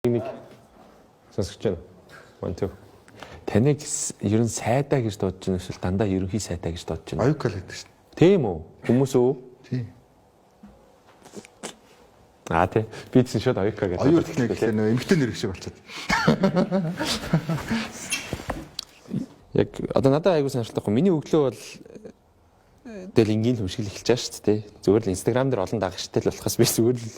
Нэг сонсогч байна. 1 2. Таныг ер нь сайдаа гэж дуудаж байна эсвэл дандаа ерөнхий сайдаа гэж дуудаж байна? Оюука л гэдэг шин. Тийм үү? Хүмүүс үү? Тийм. Тийм. Би чинь шууд оюука гэж. Оюур гэхлээр нөө эмгтэн нэр шиг болчиход. Яг одоо надад айгуу сонирхолтой. Миний өглөө бол тэгэл ингийн хөшгөл эхэлж байгаа шүү дээ. Зүгээр л Instagram дээр олон дагагчтай л болохоос би зүгээр л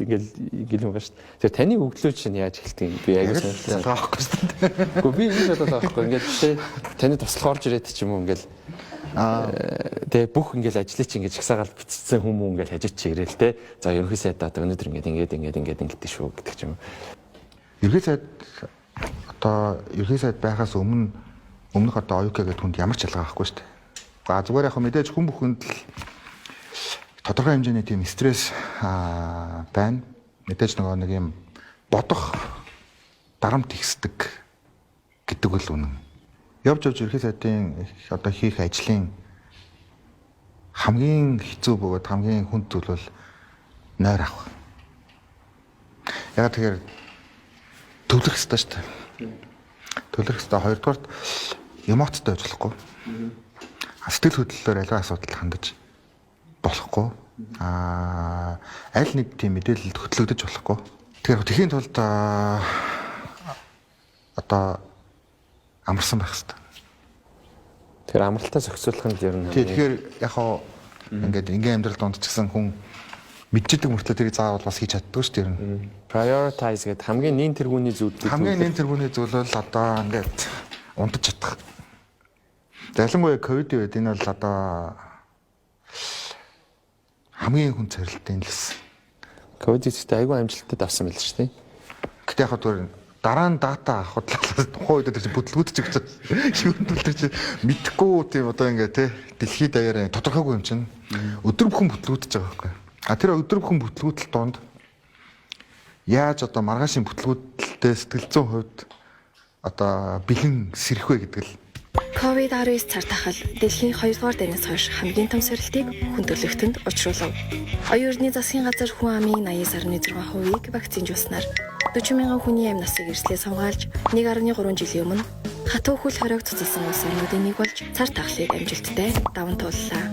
ингээл байгаа шүү дээ. Тэгэхээр таны өглөө чинь яаж эхэлдэг юм? Би айгуу сонирхолтой байхгүй шүү дээ. Гэхдээ би энэ бодоод байгаа байхгүй. Ингээд таны туслах орж ирээд ч юм уу ингээл тэгээ бүх ингээл ажлыг чинь ингээд чагсаагаал бичсэн хүмүүс ингээл хажиж чи ирээл те. За ерөнхий сайдаа одоо өнөөдөр ингээд ингэдэж шүү гэдэг ч юм уу. Ерөнхий сайд байхаас өмнөх одоо оюука гэдэг хүнд ямар ч ялгаа байхгүй шүү дээ. Зүгээр яг мэдээж хүн бүхэнд л тодорхой хэмжээний тийм стресс байна. Мэдээж нэг юм бодох дарамт ихсдэг гэдэг л үнэн. Явж ерөнхий сайдын одоо хийх ажлын хамгийн хэцүү бөгөөд хамгийн хүнд зүйл бол нойр авах. Яг тэгэхээр төвлөрөх хэрэгтэй шүү дээ. Төвлөрөх хэрэгтэй. Хоёрдугаарт эмоцтой байж болохгүй. Сэтгэл хөдлөлөөр аливаа асуудал хандаж болохгүй. Аль нэг тийм мэдээлэлд хөтлөгдөж болохгүй. Тэгэхээр тэхийн тулд одоо амарсан байх хэрэгтэй. Тэгэхээр амралтаа зохицуулах нь ер нь. Тэгэхээр яг хоо ингээд ингийн амьдрал донд ч гэсэн хүн мэдчихдэг мөртлөө тэрийг заавал бас хийж чаддгүй шүү дээ ер нь. Prioritize гэдэг хамгийн нээн тэргүүний зүйлүүд. Хамгийн нээн тэргүүний зүйл бол одоо ингээд унтаж чадах. Ялангуяа ковид үед энэ бол одоо хамгийн хүн царилтын л байсан. Ковидтэй айгүй амжилттай давсан байл шүү дээ. Гэтэ яг хөө дараа нь дата авах бодлоо тухайн үед тэр бүтлгүүдч гэж шүүрдүүл тэр чинь мэдхгүй тийм одоо ингээ те дэлхийд даяараа тодорхойгүй юм чинь өдөр бүхэн бүтлгүүдж байгаа байхгүй. Тэр өдөр бүхэн бүтлгүүдэл донд яаж одоо маргаашийн бүтлгүүдэлтэй сэтгэл зүйн хувьд одоо бэлэн сэрэх вэ гэдэг л COVID-19 цар тахал дэлхийн 2-р дайнаас хойш хамгийн том сорилтыг хүн төрөлхтөнд учруулав. Оюун эрдэнэ засгийн газар хүн амын 80.6%-ийг вакцинжуулснаар 40 мянган хүний амь насыг эрслээ хамгаалж 1.3 жилийн өмнө хатуу хөл хориг цуцалсан улс орнуудын нэг болж цар тахлыг амжилттай даван тууллаа.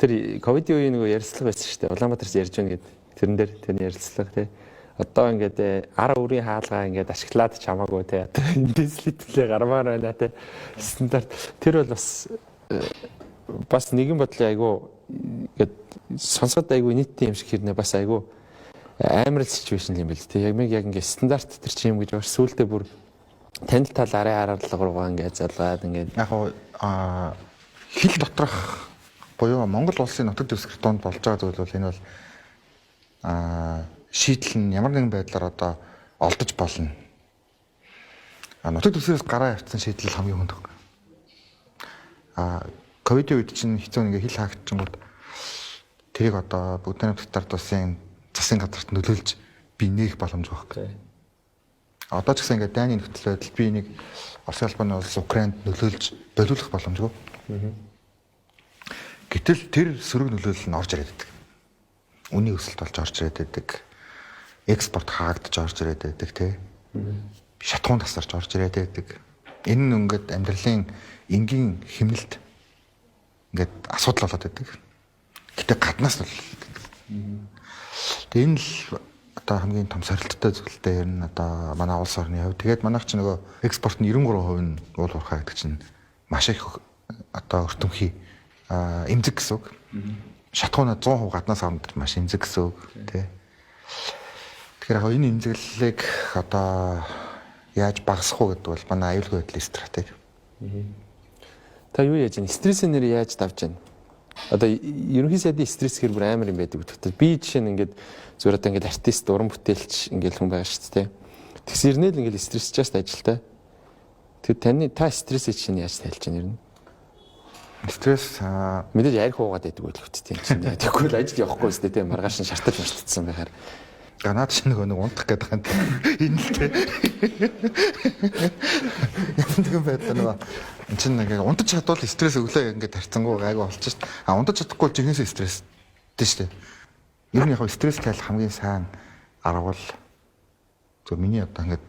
Тэр ковидын үеийн нөгөө ярилцлага байсан шүү дээ. Улаанбаатарт ярьж байна гэдэг. Тэрэн дээр тэрний ярилцлага тий. Одоо ингээд ар өрийн хаалгаа ингээд ашиглаад ч хамаагүй те дислитлээ гармаар байна те стандарт тэр бол бас нэгэн бодлын айгу ингээд сонсоход айгу нийттэй юм шиг хэрнээ бас айгу амар ситүэйшн юм бэл те яг ингээд стандарт тэр чи юм гэж бас сүултээ бүр танил тал арын аргалга руугаа ингээд залгаад ингээд яг хил доторх буюу Монгол улсын нутаг дэвсгэр донд болж байгаа зүйл бол энэ бол шийдэл нь ямар нэгэн байдлаар одоо олдож болно. Нутаг дэвсгэрээс гараа явцсан шийдэл хамгийн хүнд. Ковидын үед чинь хэцүү нэг хил хаагдчихгууд тэрийг одоо бүгд найрамдагтар тусын засгийн газарт нөлөөлж би нээх боломж байхгүй. Одоо ч гэсэн ингээд дайны нөхцөл байдал би нэг Оросын албаны улс Украинд нөлөөлж болиулах боломжгүй. Гэтэл тэр сөрөг нөлөөлөл нь орж ирээд байдаг. Үний өсөлт болж орж ирээд байдаг. Экспорт хаагдж орж ирээд байдаг тий. Шатхуун тасарч орж ирээд байдаг. Энэ нь ингээд амьдралын энгийн хэмнэлт ингээд асуудал болоод байдаг. Гэтэ гаднаас бол энэ л одоо хамгийн том сорилттой зүйлтэй ер нь одоо манай улс орны хувьд тэгээд манайх ч нөгөө экспорт нь 93% нь уул уурхай гэдэг чинь маш их одоо өртөмхий эмзэг гэсэн үг. Шатхуунаа 100% гаднаас авах маш эмзэг гэсэн үг тий. Тэгэхээр энэ эмзэглэлийг одоо яаж багасгах вэ гэдэг бол манай аюулгүй байдлын стратеги. Та юу яаж вэ? Стрессийн нэр яаж давж байна? Одоо ерөнхий сайдын стресс гэр бүр амар юм байдаг үү? Би жишээ нь ингээд зүгээр одоо ингээд артист, уран бүтээлч ингээд хүн байгаа шүү дээ. Тэгсэрнээл ингээд стрессчээс ажилтаа. Тэг та стрессийг чинь яаж тайлж байна ер нь? Стресс мэдээж ярих уугаад байдаг үйл хөттэй юм чинь. Тэгэхгүй л ажил явахгүй үстэй тийм маргааш нь шартаж мартцсан байхаар. Ганаад ч нэг унтах гэдэг юм. Энэ л тий. Ямар нэгэн байдлаар нөгөө энэ чинь нэг унтаж чадвал стресс өглөө ингээд тарцсангуу гайгүй болчих шít. Унтаж чадахгүй жинхэнэ стресс дээ шүү дээ. Ер нь яг стресс тайл хамгийн сайн арга бол зөв миний одоо ингээд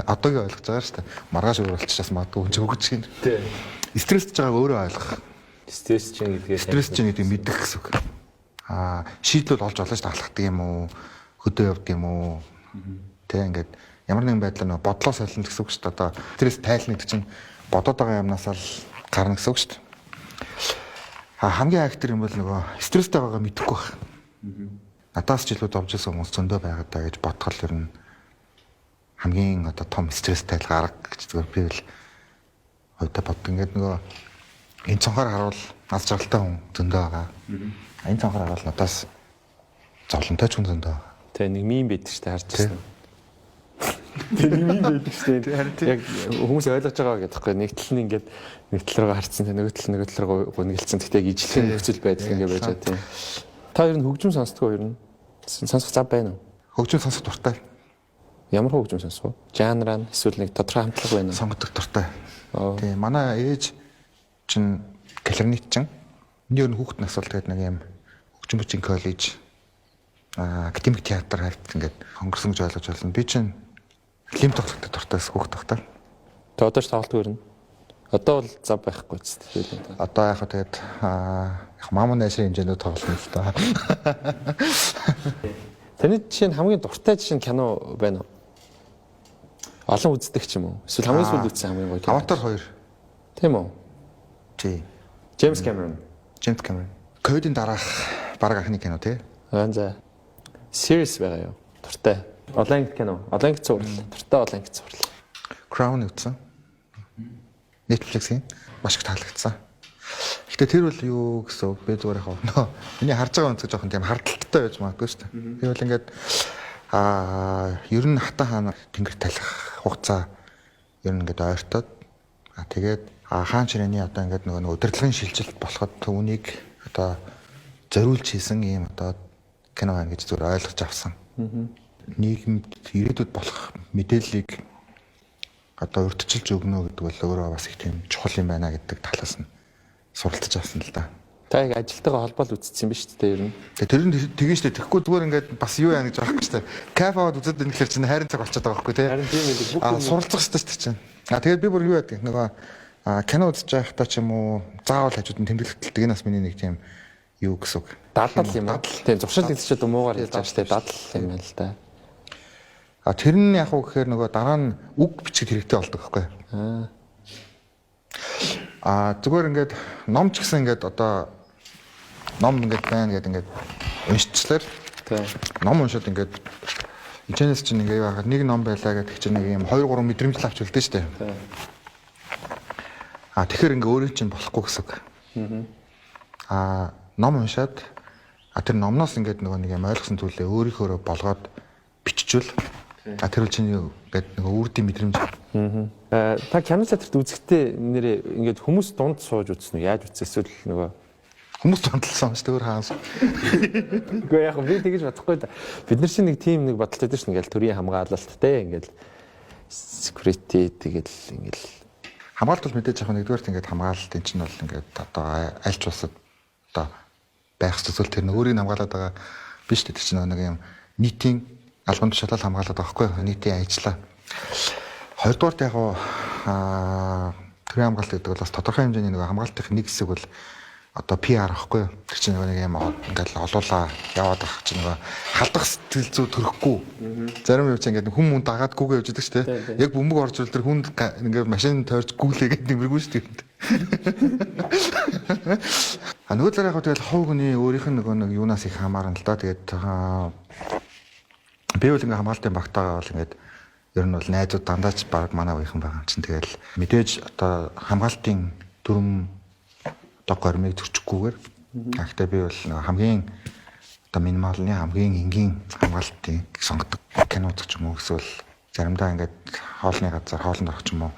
одоогийн ойлгож байгаа шүү дээ. Маргааш өөр болчихсоос магадгүй хүн ч өгч гин. Тий. Стрессж байгааг өөрөө ойлгох. Стресс чинь гэдгээ Стресс чинь гэдэг мэдэх гэсэн үг. Шийдлүүд олж олж таалахдаг юм уу? Хөдөө явдаг юм уу? Тэ ингээд ямар нэгэн байдлаар нэг бодлоо солино гэсэн үг шүү дээ. Одоо стресс тайлна гэдэг чинь бодоод байгаа юмнаас л гарна гэсэн үг шүү дээ. Хамгийн актер юм бол нөгөө стресстэй байгаагаа мэдэхгүй байх. Надаас ч илүү зовж ирсэн хүмүүс зөндөө байгаад даа гэж бодхол ер нь хамгийн одоо том стресстэй арга гэж зүгээр би л ойдоо боддог. Ингээд нөгөө энэ цонхоор харуул аз жаргалтай хүн зөндөө байгаа. Энэ цонхоор харуул надаас зовлонтой ч хүн зөндөө байгаа. Тэгээ нэг мим байдаг шүү дээ харж ирсэн. Тэгээ нэг мим байдаг шүү дээ. Яг хүмүүс ойлгож байгаа гэдэг байхгүй. Нэг тал нь ингээд нэг тал руугаа харцсан, нөгөө тал руу гүнгэлцсэн. Тэгтээ яг ижлэн нөхцөл байдал ингээд байж байгаа тийм. Та ер нь хөгжим сонсдгоо ер нь сонсох зав байна уу? Хөгжим сонсох дуртай. Ямар хөгжим сонсох вэ? Жанраа эсвэл нэг тодорхой хамтлаг байна уу? Сонгодог дуртай. Тийм манай ээж чинь кларнетчин. Миний ер нь хүүхэд нас бол тэгээд нэг юм хөгжим бичгийн коллеж академик театр хавьд ингээд хонгорсон гэж ойлгож байна. Би чинь лим тоглохтой дуртай хүүхэд тахтай. Тэгээ одоо ч тоглолтгүй юм. Одоо бол зав байхгүй ч тийм. Одоо яг хаа тэгээд яг мамын найшрын хэмжээнд тоглоно л да. Таны жишээ нь хамгийн дуртай жишээ нь кино байна уу? Олон үздэг ч юм уу? Эсвэл хамгийн сүүлд үзсэн хамгийн гоё кино? Аватар 2. Тийм үү? Тий. Джеймс Кэмерон. Ковидын дараах бараг анхны кино тий. За. Series байгаа юу? Дуртай. Онлайн кино. Онлайн зурвал. Дуртай онлайн зурвал. Crown үзсэн. Netflix-ийн маш их таалагдсан. Гэтэ тэр бол юу гэсэн үг бэ зүгээр яг нөө миний харж байгаа үнцэг жоохон тийм хардталтай байж магадгүй шүү дээ. Би бол ингээд ер нь хатан хаана тэнгэр талих хугацаа ер нь ингээд ойртоод тэгээд хаан ширээний одоо ингээд нөгөө удирдлагын шилжилт болоход түүнийг одоо зориулж хийсэн ийм одоо кино байна гэж зүгээр ойлгож авсан. Нийгэмд ирээдүйд болох мэдээллийг одоо урьдчилж өгнө гэдэг бол өөрөө бас их тийм чухал юм байна гэдэг талаас нь суралцж авсан л да. Та яг ажилтайгаа холбоол үзсэн биз дээ ер нь. Тэр нь тэгэн штэ тэгэхгүй зүгээр ингээд бас юу яа гэж байхгүй штэ. Кафе аваад үзээд байна гэхэр чинь хайрын цаг болчиход байгаа байхгүй тий. Харин тийм үү. Суралцах штэ чинь. Тэгээд би бүр юу яадаг нөгөө кино үзэж байхдаа ч юм уу заавал хажууд нь тэмдэглэлтдэг энэ бас миний нэг тийм юу гэсэн үг. Дадал юм аа. Тийм зуршил хэлчихэд муугаар хэлж байгаа штэ дадал юм байна л да. Тэр нь яг уу гэхээр нөгөө дараа нь үг бичиг хэрэгтэй болдог байхгүй. Зүгээр ингээд ном ч гэсэн ингээд одоо ном ингээд байна гэдэг ингээд уншчихлаар ном уншаад ингээд хичээнээс чинь ингээд яагаад нэг ном байлаа гэдэг чинь нэг юм 2 3 мэдрэмж авч үлдэн штэ. Тэгэхээр ингээд өөрөө чинь болохгүй гэсэн үг. Ном уншаад тэр номноос ингээд нөгөө нэг юм ойлгосон зүйлээ өөрийнхөө болгоод биччихвэл тэр үл чинь ингээд нөгөө үрдийн мэдрэмж. Та кино театрт үзэхдээ нэрээ ингээд хүмүүс дунд сууж үзсэн үү? Яаж үзсэн? Эсвэл нөгөө хүмүүс дундалсан шүү дээ өөр хаанс. Гэхдээ яг би тэгэж бодохгүй да. Бид нар чинь нэг тим нэг бодолтой дээ шүү. Ингээд төрийн хамгаалалттай ингээд security тэгэл ингээд хамгаалалт бол мэдээж яг нэгдүгээрт ингээд хамгаалалтын чинь бол ингээд одоо аль ч улсад одоо байх зүйл тэр нь өөрийг хамгаалаад байгаа биш дээ. Тэр чинь нэг юм нийтийн албан тушаалал хамгаалаад байгаа хгүй нийтийн ажлаа. Хоёрдугаарт яг төрийн хамгаалалт гэдэг бол бас тодорхой хэмжээний нэг хамгаалтын нэг хэсэг бол одоо PR ахгүй. Тэр чинь нэг юм ингээд олуулаа яваад байгаа чинь нэг халдах сэтгэл зүй төрөхгүй. Зарим юм чинь ингээд хүн дагаад гүгээ явж идэг шүү дээ. Яг бөмбөг орж ирэл тэр хүнд ингээд машин тойрч гүглээгээд нэмэргүй шүү дээ. Нөгөө талаараа яг тэгэл хов хүний өөрийнх нь нэг юунаас их хамаарна л да. Тэгээд би бол ингээд хамгаалтын багтаагаа бол ингээд ер нь бол найзууд дандаа ч баг манай үеийнхэн байгаа юм чинь тэгэл мэдээж одоо хамгаалтын дүрм одоо гормыг төрчихгүйгээр гэхдээ би бол хамгийн одоо минималны хамгийн энгийн хамгаалтыг сонгодог кино үзэх юм уу эсвэл заримдаа ингээд хоолны газар хоолнд орох юм уу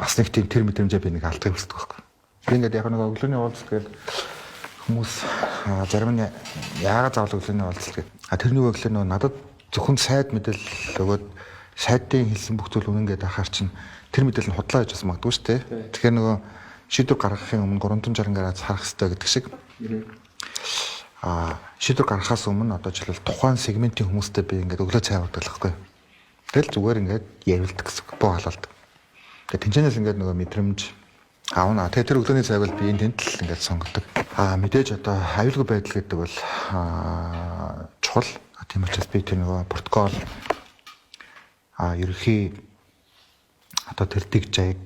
бас нэг тийм тэр мэдрэмжээ би нэг алдах юмсдаг байхгүй. Би ингээд яг нэг өглөөний уулзалт гээд хүмүүс зарим нь яагаад заавал өглөөний уулзалт гээд тэрний өглөө надад зөвхөн сайд мэдээлэл өгөөд сайдын хэлсэн бүх зүйл үнэн гэдэг ахаар чинь тэр мэдээлэл нь худлаа гэж бас магадгүй шүү дээ. Тэгэхээр нөгөө шийдвэр гаргахын өмнө 360 градус харах хэрэгтэй гэдэг шиг. Шийдвэр гаргахаас өмнө одоо жишээл тухайн сегментийн хүмүүстэй би ингээд өглөө цай уудаг л байхгүй. Тэгэл зүгээр ингээд ярилдаг гэсэн боо халалт. Тэгээ тэнцэнээс ингээд нөгөө мэдрэмж аавна. Тэгээ тэр өглөөний цайг бол би энэ тэнтэл ингээд сонгодог. Мэдээж одоо аюулгүй байдал гэдэг бол чухал. Тийм учраас би тэр нөгөө протокол ерөнхий одоо тэр дэг жайг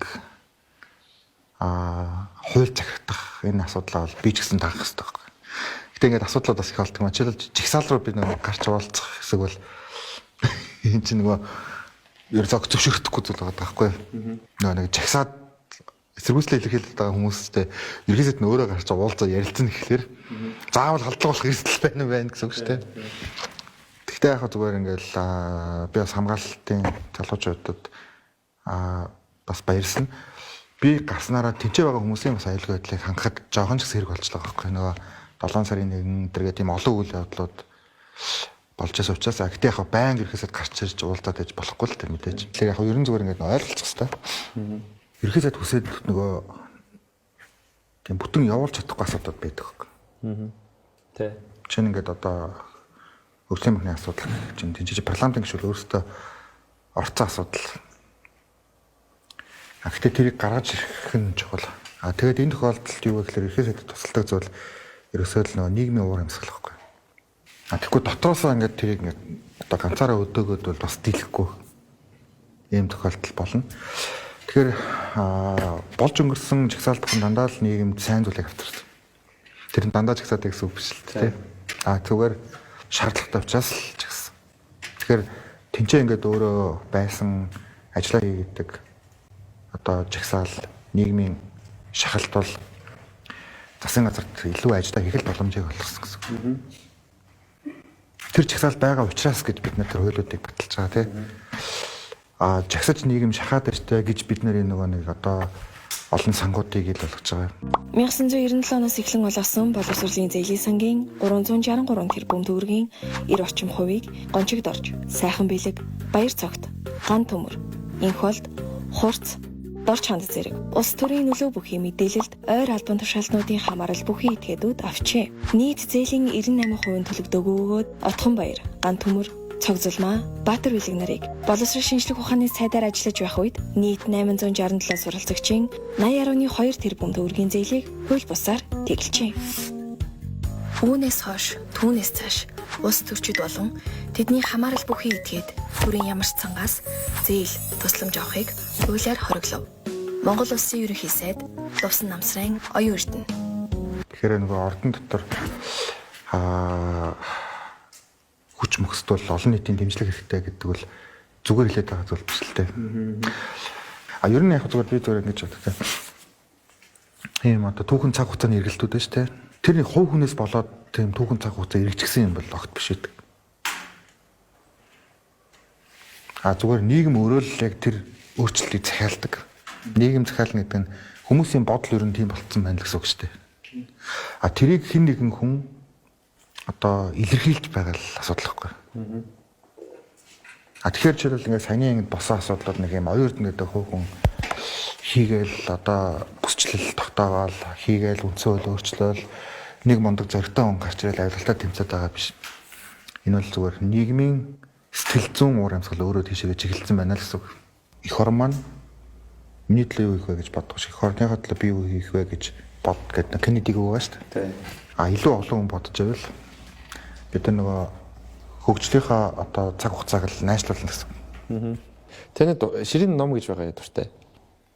хууль захирагдах энэ асуудлаа бол би ч гэсэн таах хэрэгтэй байхгүй. Гэтэ ингээд асуудлууд бас их болдог. Жишээлбэл жигсаал руу би нөгөө гарч уулзах хэсэг бол энэ чинь нөгөө ер зог зөвшөөрөхгүй зүйл байгаа байхгүй. Нөгөө нэг жагсаад эсэргүүцлээ илэрхийлээд байгаа хүмүүстэй ерөөсөд нь өөрөө гарч уулзаа ярилцсан гэхлээр заавал халдлагуулах эрсдэл байна гэсэн үг шүү дээ. Гэхдээ яг зүгээр ингээл би бас хамгаалалтын залуучуудад бас баярлсан. Би гарснараа тэнцээ байгаа хүмүүсийн бас аюулгүй байдлыг хангахад жоохон ч зэрэг болчихлоо байхгүй. Нөгөө 7 сарын 1 дээргээ тийм олон үйл явдлууд болж байгаа учраас гэхдээ яг байнга ерөөсөд гарч ирж уулзаад байж болохгүй л тэр мэдээж. Тэгэхээр яг ерөн зүгээр ингээд ойлголцох хэрэгтэй. Ерөөсөд хүсээд нөгөө тийм бүтэн явуулж чадахгүй асуудал байдаг байхгүй. Тэ. Чинь ингээд одоо өрсөлдөөн мөхний асуудал чинь тэнцэж парламентын гишүүл өөрөөсөө орцсон асуудал. Гэхдээ тэрийг гаргаж ирэх нь чухал. Тэгээд энэ тохиолдолд юу вэ гэхээр ерөөсөд тусалдаг зүйл ерөөсөө л нөгөө нийгмийн уур амьсгал байхгүй. Тэгэхгүй дотроосоо ингээд тэрийг ингээд одоо ганцаараа өдөөгөөд бол бас дийлэхгүй ийм тохиолдол болно. Тэгэхээр болж өнгөрсөн жагсаалтын дандаа л нийгэмд сайн зүйлийг авчирсан. Тэр нь дандаа жагсаад гэсэн үг биш л тийм. Зүгээр шаардлагатай учраас л жагсан. Тэгэхээр тэнцээ ингээд өөрөө байсан ажиллаа хийдэг одоо жагсаал нийгмийн шахалт бол засгийн газарт илүү ажиллаа хийх боломжийг олгосон гэсэн үг. Тэр жагсаал байгаа учраас гэж бид нар тэр хуулиудыг баталж байгаа тийм. Жагсаж нийгэм шахаад байжтай гэж бид нэр нөгөө нэг одоо олон сангуудыг ил болгож байгаа. 1997 оноос эхлэн болгосон боловсролын зээлийн сангийн 363 тэрбум төгрөгийн 90 орчим хувийг гончигд орж, сайхан бэлэг, баяр цогт, ган төмөр, инхолд, хурц, дорч ханд зэрэг улс төрийн нөлөө бүхий мэдээлэлд ойр албан тушаалтнуудын хамаарал бүхий этгээдүүд авчээ. Нийт зээлийн 98% төлөгдөг өгөөд Отхон баяр, ган төмөр, цогцолмаа, Баатар бэлэг нарыг боловсрол шинжилгээ ухааны сайдаар ажиллаж байх үед нийт 867 суралцагчийн 80.2 тэрбум төгрөгийн зээлийг хууль бусаар тэглэжээ. Үүнээс хойш түүнээс цааш улс төрчид болон тэдний хамаарал бүхий этгээд бүрийн ямар ч цангаас зээл тусламж авахыг хуулиар хориглов. Монгол улсын ерөнхий сайд Лувсан Намсрын оюун эрдэнэ. Тэгэхээр нөгөө ордон дотор хүч мөхсд бол олон нийтийн дэмжлэг хэрэгтэй гэдэг бол зүгээр хэлээд байгаа зүйл биш л дээ. Ер нь яг зүгээр би зүгээр ингэж боддог. Тийм одоо түүхэн цаг хугацааны эргэлтүүд байна шүү дээ. Тэрний хувь хүнээс болоод тийм түүхэн цаг хугацаа эргэжсэн юм бол огт биш үү. Зүгээр нийгэм өөрөө л яг тэр өөрчлөлтийг захиалдаг. Нийгэм захиална гэдэг нь хүмүүсийн бодол ер нь тийм болцсон байна л гэсэн үг шүү дээ. Тэрийг хэн нэгэн хүн одоо илэрхийлж байгаа л асуудал байхгүй. Тэгэхээр жишээлбэл ингээд саяны ингэ босон асуудлууд нэг юм оюун эрдэнэ гэдэг хувь хүн хийгээл одоо бүсчлэл тогтоогоол хийгээл үндсөөл өөрчлөөл нэг мундаг зоригтой хүн гарч ирэл авилгалтаа тэмцээд байгаа биш. Энэ бол зүгээр нийгмийн сэтгэл зүйн уур амьсгал өөрөө тийшээ чиглэлсэн байна л гэсэн үг. Эх орн маань миний төлөө юу хийх вэ гэж боддог шиг эх орныхоо төлөө би юу хийх вэ гэж бод гэдэг Кеннедиг өгөө шүү дээ. Илүү олон хүн бодож байвал бид нөгөө хөгжлийнхаа одоо цаг хугацааг л найшлуулна гэсэн. Тэнд ширийн ном гэж байгаа дуртай.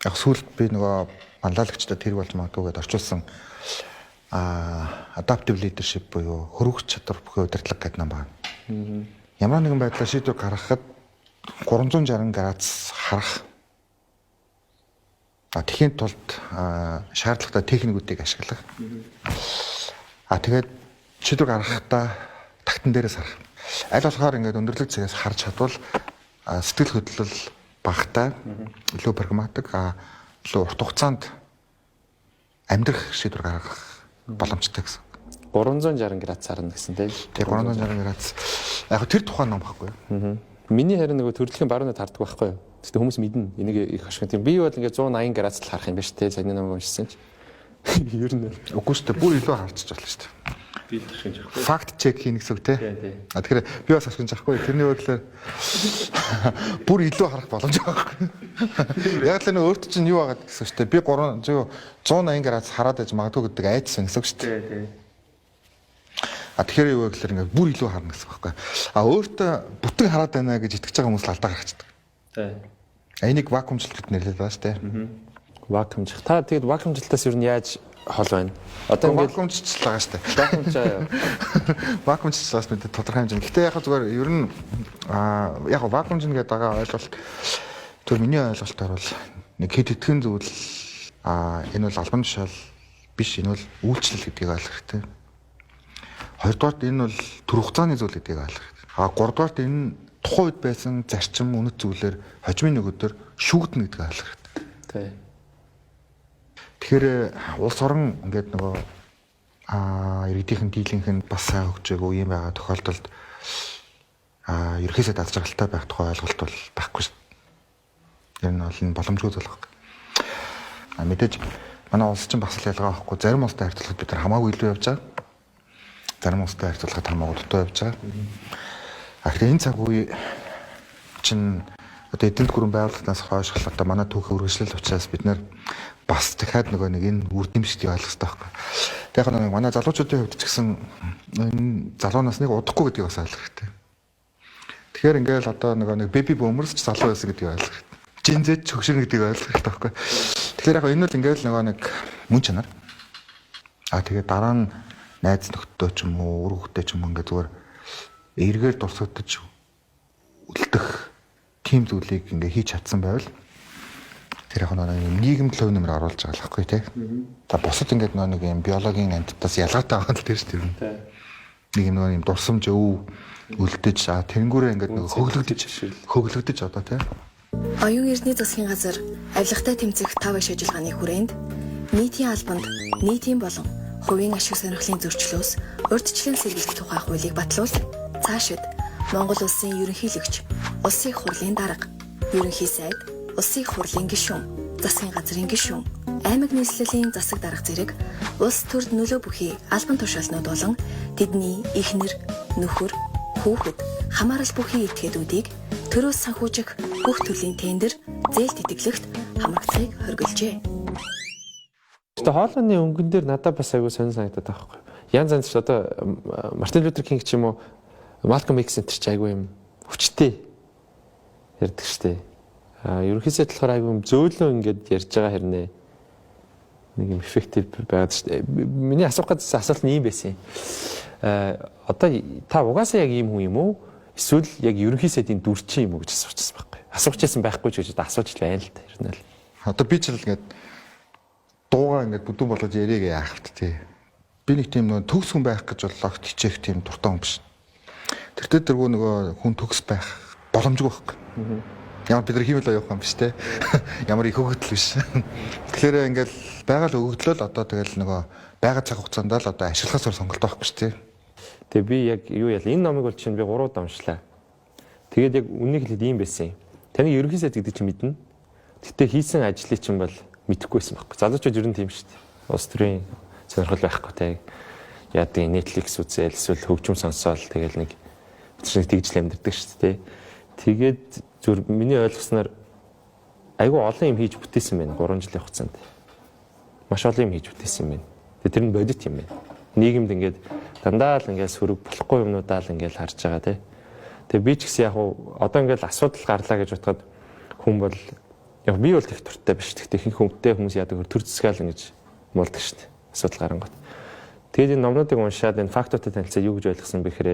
Яг сүүлд би нөгөө манлайлагчдад тэрг болж магадгүй гэдээ орчуулсан adaptive leadership буюу хөрвөх чадвар бүхий удирдлага гэдэг ном байна. Ямар нэгэн байдлаар шийдвэр гаргахад 360 градус харах. Тэхийн тулд шаардлагатай техникүүдийг ашиглах. Тэгээд шийдвэр гаргахдаа тагтан дээрээс харах. Аль болохоор ингээд өндөрлөг цагаас харж чадвал сэтгэл хөдлөл багтаа илүү прагматик илүү урт хугацаанд амьдрах шийдвэр гаргах боломжтой гэсэн. 360 градус харна гэсэн тийм. Тэгээ 360 градус. Яг тэр тухайн ном байхгүй юу? Миний харин нөгөө төрөлхийн баруунад хардаг байхгүй юу? Тэгтээ хүмүүс мэднэ. Энийг их ашиг тийм. Би бол ингээд 180 градус л харах юм байна шүү дээ. Саяны ном уншсан ч. Ер нь үгүй шүү дээ. Бүр илүү харчих болно шүү дээ. Би л ашиглаж байхгүй. Факт чек хийн гэсэн үг тий. Тий. Тэгэхээр би бас ашиглаж байхгүй. Тэрний үгээр бүр илүү харах боломж байгаа байхгүй. Яг л нэг өөрт чинь юу байгаа гэсэн үг шүү дээ. Би 180 градус хараад байж магадгүй гэдэг айдсан гэсэн үг шүү дээ. Тий. Тэгэхээр юу гэхээр ингээд бүр илүү харна гэсэн үг байхгүй. Өөртөө бүтэн хараад байна гэж итгэж байгаа хүмүүс л алдаа гаргацдаг. Тий. Энийг вакуумжилт нэрлэдэг байгаа шүү дээ. Вакуумжих. Та тэгээд вакуумжилтаас юу яаж хол байна? Одоо ингээд вакуумжилт байгаа шүү дээ. вакуумжаа. Вакуумжилтаас мэдээ тодорхой хэмжээнд. Гэхдээ яг зүгээр ер нь яг вакуумжин гэдэг байгаа ойлголт зөв миний ойлголтоор бол нэг хэд хэдхэн зүйл энэ бол албан тушаал биш, энэ бол үйлчлэл гэдгийг ойлгох хэрэгтэй. Хоёрдугаарт энэ бол төр хугацааны зүйл гэдгийг ойлгох хэрэгтэй. Гуравдугаарт энэ тухайн үед байсан зарчим үнэт зүйлээр хожимын нөгөөдөр шүүгдэнэ гэдгийг ойлгох хэрэгтэй. Тий. Тэгэхээр улс орон ингээд нөгөө иргэдийнхэн дийлэнх нь бас сайн хөгжөөгүй юм байгаа тохиолдолд ерөөсөө дадж гаралтай байх тухай ойлголт бол байхгүй шүү. Ер нь бол энэ боломжгүй зүйл баг. Мэдээж манай улс чинь бас л ялгаа байхгүй. Зарим улстай харьцуулахад бид нар хамаагүй илүү явж байгаа. Зарим улстай харьцуулахад хамаагүй дутуу явж байгаа. Тэгэхээр энэ цаг үе чинь одоо эдийн засгийн байгууллагаас хойш одоо манай түүх үргэлжлэл учраас бид нар бас дахиад нөгөө нэг энэ үр дэмжлийг ойлгох хэрэгтэй байхгүй. Тэгэхээр яг нэг манай залуучуудын хувьд ч гэсэн энэ залуу насныг удахгүй гэдгийг бас ойлгох хэрэгтэй. Тэгэхээр ингээл одоо нөгөө нэг baby boomers ч залуу байсан гэдгийг ойлгох хэрэгтэй. Gen Z ч хөгшин гэдгийг ойлгох хэрэгтэй байхгүй. Тэгэхээр яг энэ бол ингээл нөгөө нэг мөн чанар. Тэгээд дараа нь найз нөхдөд ч юм уу, үр хөвгтэй ч юм ингээд зүгээр эргээр дурсагдаж үлдэх тийм зүйлийг ингээ хийж чадсан байвал тэр яг нэг нийгэм төлөв нэмэр оруулж байгаа л байхгүй тий. За бусад ингээд нэг юм биологийн амьтдаас ялгаатай байгаа л тэр шүү дээ. Нэг юм дурсамж өв үлдэж тэнгүүрээ ингээд нэг хөглөгдөж одоо тий. Оюун эрдний засгийн газар авилгатай тэмцэх 5 иш ажиллагааны хүрээнд нийтийн албанд нийтийн болон хувийн ашиг сонирхлын зөрчлөөс урьдчилан сэргийлэх тухай хуулийг батлуул. Цаашид Монгол улсын ерөнхийлөгч, улсын их хурлын дарга, ерөнхий сайд, улсын их хурлын гишүүн, засгийн газрын гишүүн, аймаг нийслэлийн засаг дарга зэрэг улс төрд нөлөө бүхий албан тушаалнууд болон тэдний эхнэр, нөхөр, хүүхэд, хамаарал бүхий этгээдүүдийг төрөөс санхүүжих бүх төрлийн тендер, зээлт итгэлэгт хамрагдахыг хоригложээ. Тэгээ хоолойны өнгөн дээр надад бас аягүй сонир санагдаад байгаа байхгүй. Янз янз ч одоо Мартин Лютер Кинг ч юм уу Малком Икс энэ ч айгүй юм хүчтэй ярьдаг штеп. Ерөнхийдөө болохоор айгүй юм зөөлөн ингээд ярьж байгаа хэрнээ нэг юм эффектив байгаад штеп. Миний асуух гэсэн асуулт нь юм байсан юм. Одоо та угаасаа яг ийм хүн юм уу? Эсвэл яг ерөнхийдөө дүрчин юм уу гэж асуучихсан байхгүй. Асуучихсан байхгүй ч гэж асууж л байна л та ер нь л. Одоо би ч л ингээд дуугаа ингээд бүдүүн болгож яриаг яах вэ тий. Би нэг тийм нөгөө төгс хүн байх гэж боллоо хичээх тийм дуртай хүн биш. Тэр дэргүү нөгөө хүн төгс байх боломжгүй байхгүй. Ямар бид нар хийвэл явах юм биш те. Ямар их өгөгдөл биш. Тэгэхээр ингээл байгаа л өгөгдлөл одоо тэгэл нөгөө байгаа цаг хугацаанд л одоо ашиглахаас сонголт байхгүй шүү те. Тэгээ би яг юу ял энэ номыг бол чинь би 3 удаа уншлаа. Тэгээд яг үнийг хэлээд ийм байсан юм. Таны ерөнхий сайд гэдэг чинь мэднэ. Гэтэ хийсэн ажлыг чинь бол мэдэхгүйсэн байхгүй. Залуучууд ер нь тийм шүү дээ. Улс төрийн сонирхол байхгүй те. Яадаг Netflix үзэл эсвэл хөгжим сонсоол тэгэл нэг бичлэг тэгжл амьдэрдэг шүү дээ. Тэгээд зүр миний ойлгосноор айгүй олон юм хийж бүтээсэн байна 3 жилийн хугацаанд. Маш олон юм хийж бүтээсэн юм байна. Тэгээд тэр нь бодит юм байна. Нийгэмд ингээд дандаа л ингээд сөрөг болохгүй юмнуудаа л ингээд харж байгаа тий. Тэгээд би ч гэсэн яг одоо ингээд асуудал гарлаа гэж бодоход хүн бол яг би бол тех турттай биш. Тэгтээ ихэнх хүнтэй хүмүүс яадаг төр зэсгээл ингэж муулдаг шүү дээ. Асуудал гарангууд. Тэгээд энэ номнуудыг уншаад энэ фактуудтай танилцаад юу гэж ойлгосон бэ гэхээр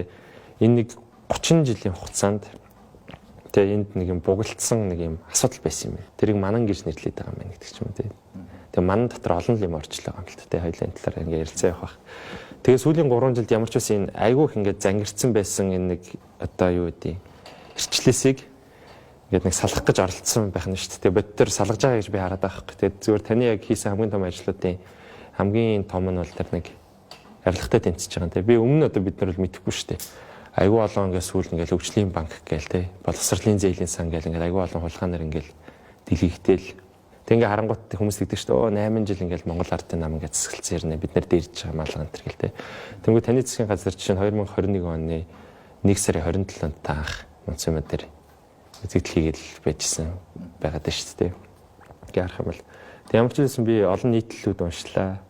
энэ нэг 30 жилийн хугацаанд тэгээ энд нэг юм бугалтсан нэг юм асуудал байсан юм байна. Тэрийг манан гэж нэрлэдэг байгаа юм байна гэдэг ч юм уу тий. Тэгээ манан дотор олон юм орчлоо юм л та тий. Хоёулын талаар ингээ ярилцаа явах бах. Тэгээ сүүлийн 3 жилд ямар ч үс энэ айгүйх ингээ зангирцсан байсан энэ нэг одоо юу гэдэг эрчлээсийг ингээд нэг салгах гэж оролцсон байх нь шүү дээ. Тэгээ бод төр салгаж байгаа гэж би хараад байгаа хэрэг. Тэгээ зүгээр таны яг хийсэн хамгийн том ажлуудын хамгийн том нь бол тэр нэг авилгатай тэнцэж байгаа юм. Тэгээ би өмнө одоо бид нар бол мэдэхгүй шүү дээ. Айгүй олон ингээд сүүл ингээд хөгжлийн банк гээл те боловсролын зээлийн сан гээл ингээд айгүй олон хулгайнаар ингээд дэлгэгтэл Тэг ингээ харангуут хүмүүс тэгдэг шүү дээ. 8 жил ингээл Монгол ардын нам ингээд засгалцсан ирнэ. Бид нар дээрж байгаа малган энэ гэл те. Тэнгүү таны засгийн газар жишээ нь 2021 оны 1 сарын 27-нд таах Монцомод дээр үзэгдэл хийгээл байжсэн байгаад байна шүү дээ. Ингээ харах юм бол ямар ч байсан би олон нийтлэлүүд уншлаа.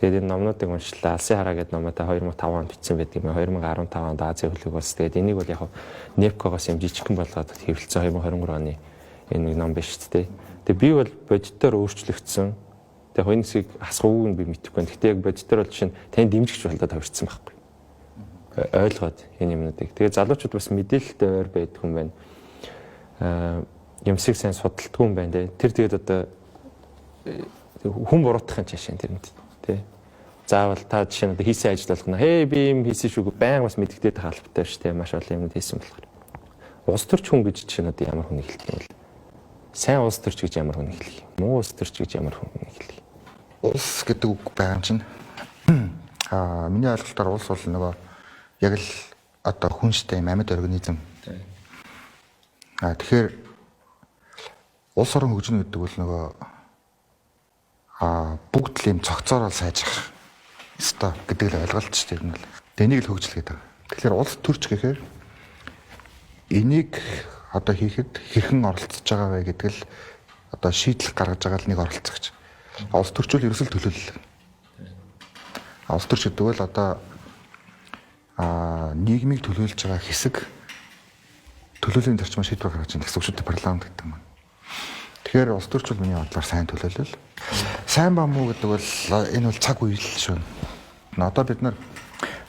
Тэгээд энэ номнуудыг уншлаа. Алсын хараа гэдэг номоо та 2005 онд бичсэн байдаг юм. 2015 онд Азийн хөлөг улс. Тэгээд энийг бол яг Непкогоос юм жижигхэн болгоод хэвлэлцэн 2023 оны энэ нэг ном биш шүү дээ. Тэгээд би бол бодитоор өөрчлөгдсөн. Тэгээд хоёрын хэсгийг асгууг нь би мэдэхгүй. Гэхдээ яг бодитоор бол жишээ нь тань дэмжигч болоод хувирсан байхгүй. Ойлгоод энэ юмнуудыг. Тэгээд залуучууд бас мэдээлэлтэй ойр байдаг юм байна. Юмсыг сайн судалдаггүй юм байна те. Тэр тэгээд одоо хүн буруутгахын жишээ тэрэнд тий. Заавал та жишээ нь одоо хийсэн ажил болгоно. Хей би юм хийсэн шүү байнг бас мэддэгдээд хаалбтай шүү те. Маш олон юмуд хийсэн болохоор. Улс төрч хүн гэж жишээ нь одоо ямар хүн хэлдэг юм бол сайн улс төрч гэж ямар хүн хэлэх юм. Муу улс төрч гэж ямар хүн хэлэх юм. Улс гэдэг үг байгаа юм чинь миний ойлголтоор улс бол нөгөө яг л одоо хүнштэй амьд организм. Тэгэхээр улс орон хөгжинө гэдэг бол нөгөө бүгд л юм цогцоороо сайжрах ёстой гэдэг л ойлголт шүү дээ. Энийг л хөгжил гэдэг. Тэгэхээр улс төрч гэхээр энийг одоо хийхэд хэрхэн оролцож байгаа вэ гэдэг л одоо шийдэл гаргаж байгаа л нэг оролцогч. Улс төрчөл ерөөсөл төлөөлөл. Улс төрч гэдэг бол одоо нийгмийг төлөөлж байгаа хэсэг төлөөллийн зарчмаар шийдвэр гаргаж байгаа гэсэн үг шүү дээ парламент гэдэг юм. Тэгэхээр улс төрч бол миний бодлоор сайн төлөөлөл. Сайн ба муу гэдэг бол энэ бол цаг үеэл шүү. Одоо бид нар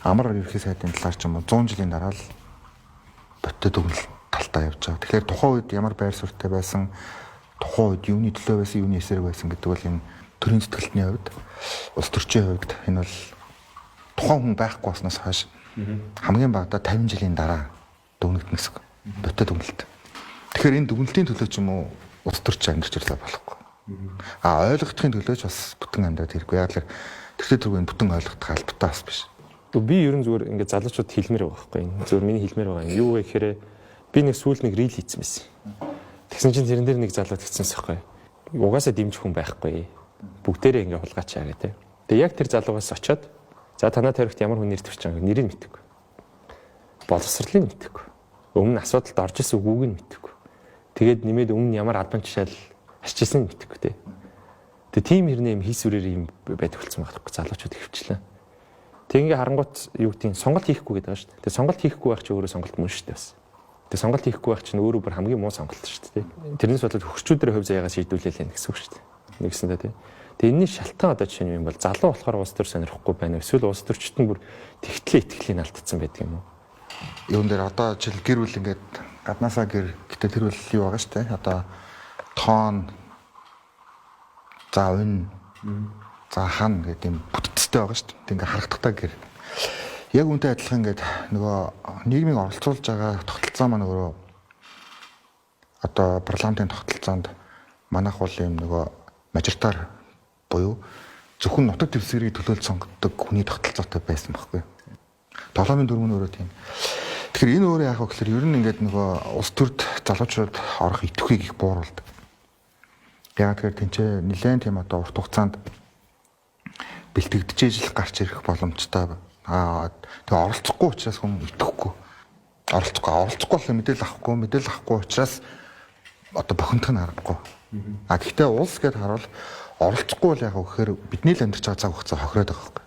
амар ерхий сайдын талаар ч юм уу 100 жилийн дараа л боттой дүгнэлт талтаа явж байгаа. Тэгэхээр тухайн үед ямар байр суурьтай байсан, тухайн үед юуны төлөө байсан, юуны эсрэг байсан гэдэг бол энэ төрийн сэтгэлтний хувьд, улс төрчийн хувьд энэ бол тухайн хүн байхгүй болсноос хойш хамгийн багадаа 50 жилийн дараа дүгнэгдэх гэсэн боттой дүгнэлт. Тэгэхээр энэ дүгнэлтийн төлөө ч юм уу улс төрч амьдарч ирлээ болохгүй. Ойлгохын төлөөч бас бүтэн амьдраад хэрэггүй. Яг л тэртээ түрүү энэ бүтэн ойлгох албатай бас биш. Би ерөн зүгээр ингээд залуучууд хэлмээр байгаа байхгүй. Зүгээр миний хэлмээр байгаа юм. Юу вэ гэхээр би нэг сүүл нэг рил хийсэн байсан. Тэгсэн чинь тэрэн дээр нэг залуу тэгсэнс байхгүй. Угаасаа дэмжих хүн байхгүй. Бүгдээрээ ингээд хулгайчаа гэдэг. Тэгээ яг тэр залуугаас очиод за танаа тарихт ямар хүн нэр төвч байгааг нэрийг мэдэхгүй. Боловсролыг мэдэхгүй. Өмнө асуудалд орж исэн үгүйг нь мэдэхгүй. Тэгээд нэмээд өмнө ямар албан тушаал арчижсэн мэдэхгүй те. Тэгээ тим хэрнээ юм хийсвэрээр юм байдаг болсон байхгүй залуучууд хөвчлээ. Тэг ингээ харангуут юу гэдэг нь сонголт хийхгүй гэдэг байгаа шүү дээ. Тэг сонголт хийхгүй байх чи өөрөө сонголт мөн шүү дээ бас. Тэг сонголт хийхгүй байх чинь өөрөө бүр хамгийн муу сонголт шүү дээ. Тэрнээс болоод хөгчүүдээр хувь заяагаа шийдүүлээлээ гэсэн үг шүү дээ. Нэгсэндээ тий. Тэг энэний шалтгаан одоо жишээ нь юм бол залуу болохоор улс төр сонирхгүй байна. Эсвэл улс төрчт нь бүр тэгтлээ итгэлийн алдсан байдаг юм уу? Юун дээр одоо жишээл гэр бүл ингээд гаднаасаа гэр гэтээ тэр бол юу байгаа шүү дээ. Одоо тоон за өн за хан гэдэг юм бүтцтэй байгаа шүү дээ. Тэг ингээ харагдахтаа гэр. Яг үнтэй адилхан ингээд нөгөө нийгмийг оролцуулж байгаа тогтолцоо маань өөрөө одоо парламентын тогтолцоонд манайх бол юм нөгөө мажоритар буюу зөвхөн нутаг дэвсгэрийг төлөөлж сонгодог хүний тогтолцоотой байсан байхгүй. 7-4 нь өөрөө тийм. Тэгэхээр энэ өөрөө яах вэ гэхээр ер нь ингээд нөгөө улс төрд залуучууд орох идэвхийг их бууруулдаг. Яг тэгэхээр тэнцээ нэлээд тийм одоо урт хугацаанд бэлтгэгдэж ижил гарч ирэх боломжтой. Тэгээ оролцохгүй учраас хүн итгэхгүй. Оролцохгүй бол мэдээлэл авахгүй учраас одоо бохиндох нь аргагүй. Гэхдээ улс гэдээ харуул оролцохгүй бол яг гэхээр бидний л амьдарч байгаа цаг хугацаа хохироод байгаа байхгүй.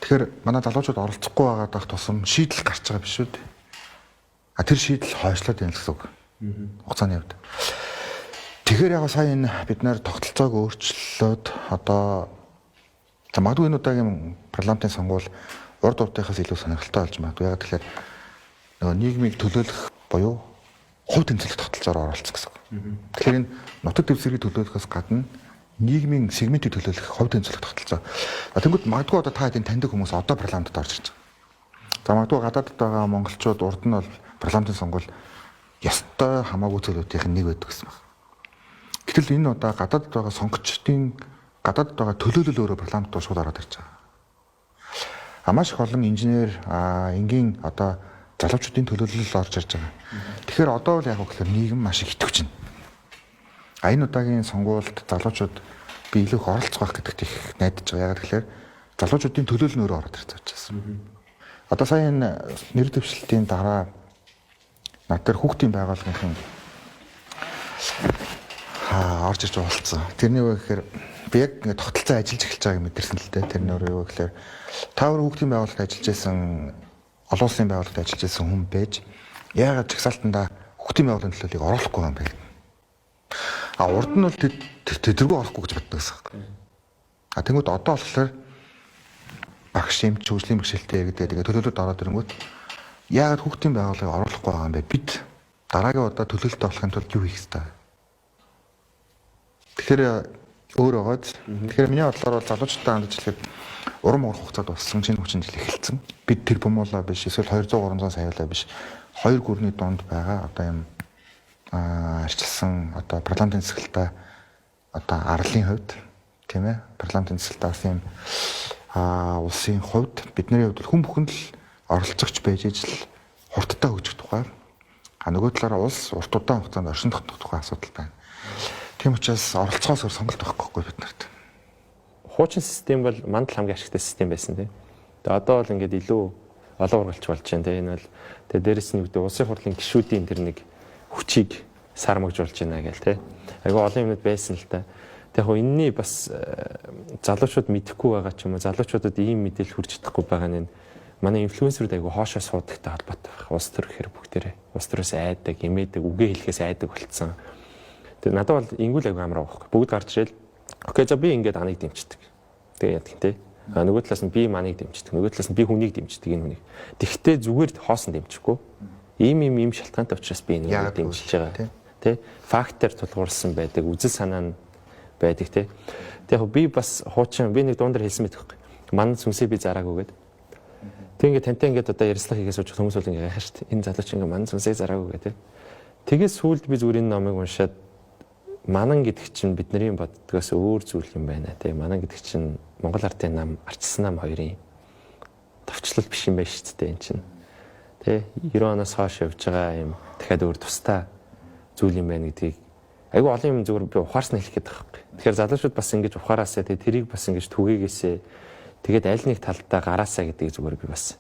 Тэгэхээр манай залуучууд оролцохгүй байгаад байх тусам шийдэл гарч байгаа биш үү? Тэр шийдэл хойшлоод байна гэсэн үг. Хугацааны хувьд. Тэгэхээр яг сая энэ бид нэр тогтолцоог өөрчлөлөөд одоо магадгүй энэ удаагийн парламентын сонгуул урд уртынхаас илүү сонирхолтой болж магадгүй. Яг тэгэхээр нөгөө нийгмийг төлөөлөх буюу хувь тэмцэлт тогтолцоороо оролцох гэсэн. Тэгэхээр энэ нутаг дэвсгэрийг төлөөлөхөөс гадна нийгмийн сегментийг төлөөлөх хувь тэмцэлт тогтолцоо. Тэнгүүд магадгүй одоо та хэдийн таньдаг хүмүүс одоо парламентод орж ирж байгаа. За магадгүй гадаадд байгаа монголчууд урд нь бол парламентын сонгуул ёстой хамаагүй зүйлүүдийн нэг байдаг гэсэн байна. Гэтэл энэ удаа гадаадд байгаа сонгогчдын гадаадд байгаа төлөөлөл өөрөө парламентод шууд ороод ирж байгаа. Маш их олон инженер, энгийн одоо залуучуудын төлөөлөл орж ирж байгаа. Тэгэхээр одоо бол яг гэхээр нийгэм маш их итгэж байна. Энэ удаагийн сонгуульд залуучууд би илүү их оролцох байх гэдэгт их найдаж байгаа. Яг тэгэхээр залуучуудын төлөөлөл нөрөө ороод ирж байгаа. Одоо сая энэ нэр дэвшлтийн дараа над дээр хүүхдийн байгууллагын орж иж уулзсан. Тэрний үг гэхээр би яг ингээд тогтолцоо ажиллаж эхэлж байгааг мэдэрсэн л дээ. Тэрний үг гэхээр та хоёр хүүхдийн байгууллагад ажиллаж байсан, олон улсын байгууллагад ажиллаж байсан хүн байж яагаад жагсаалтанда хүүхдийн байгууллагын төлөөллийг оруулахгүй юм бэ? Урд нь бол тэдэргүй орохгүй гэж боддог гэсэн. Тэнгүүд одоо болохоор багш эмч хөгжлийн бэрхшээлтэй гэдэг төлөөлөлд ороод ирэнгүүт яагаад хүүхдийн байгууллагыг оруулахгүй байгаа юм бэ? Бид дараагийн удаа төлөөлөлтөд болохын тулд юу хийх ёстой? Тэгэхээр өөр байгааз. Тэгэхээр миний бодлоор бол залуучуудтай хандж хэлэхэд уран муур хугацаад болсон шинэ хүчин жил эхэлсэн. Бид тэр бомуулаа биш, эсвэл 200 300 саяалаа биш. Хоёр гүрний донд байгаа одоо юм арчилсан одоо парламентын засаглалтаа одоо арлын хувьд тийм ээ парламентын засаглалтаас юм улсын хувьд бидний хувьд хүн бүхэнд л оролцогч байж ижил хурдтай хөгжих тухай нөгөө талаараа улс урт удаан хугацаанд оршин тогтнох тухай асуудал байна. Тийм учраас оролцоосоор сонголт байхгүй бид нарт. Хуучин систем бол манд хамгийн ашигтай систем байсан тийм. Тэгээ одоо бол ингээд илүү олон ургалч болж байна тийм. Энэ бол тэгээ дээрэс нь үүдээ улсын хурлын гишүүдийн тэр нэг хүчийг сармагжуулж байна гэл тий. Айгу олон юмнууд байсан л та. Яг хоо энэний бас залуучууд мэдэхгүй байгаа ч юм уу, залуучуудад ийм мэдээлэл хүрч чадахгүй байгаа нь манай инфлюенсерүүд айгу хоошоо суудагтай холбоотой байх. Улс төр гэхэр бүгдээрээ улс төрөөс айдаг, имээдэг, үгээ хэлэхээс айдаг болцсон. Тэгээ надад бол ингүүл айгу амар байхгүй. Бүгд гарч ирэл окей за би ингээд аныг дэмждэг. Тэгээ яадаг тий. Нөгөө талаас нь би маныг дэмждэг. Нөгөө талаас нь би хүнийг дэмждэг энэ хүнийг. Тэгвэл зүгээр хоосон дэмжихгүй. Ийм шалтгаантай учраас би энийг дэмжиж байгаа. Тэ фактээр тулгуурсан байдаг, үзэл санаа нь байдаг тий. Тэгээ би бас хуучин би нэг дуундар хэлсэн мэт байхгүй. Манд сүнсээ би зараагүй гэдэг. Тэг ингээд тантай ингээд одоо ярилцлага хийгээс сууж хүмүүс бол ингээд гайхах шүү дээ. Энэ залууч ингээд манд сүнсээ зараагүй гэдэг. Тэгээс сүүлд би зүгээр энэ номыг уншаад манан гэдэг чинь бидний боддгоос өөр зүйл юм байна тий. Манан гэдэг чинь Монгол ардын нам, арчсан нам хоёрын товчлол биш юм байна шүү дээ энэ чинь. Тэ 90 оноос хойш явж байгаа юм дахиад өөр тустай зүйл юм байна гэдгийг айгүй олон юм зүгээр би ухаарсан хэлэх гээд байгаа юм. Тэгэхээр залуучууд бас ингэж ухаараасаа тэрийг бас ингэж түгээгээсээ тэгээд аль нэг талдаа гараасаа гэдгийг зүгээр би бас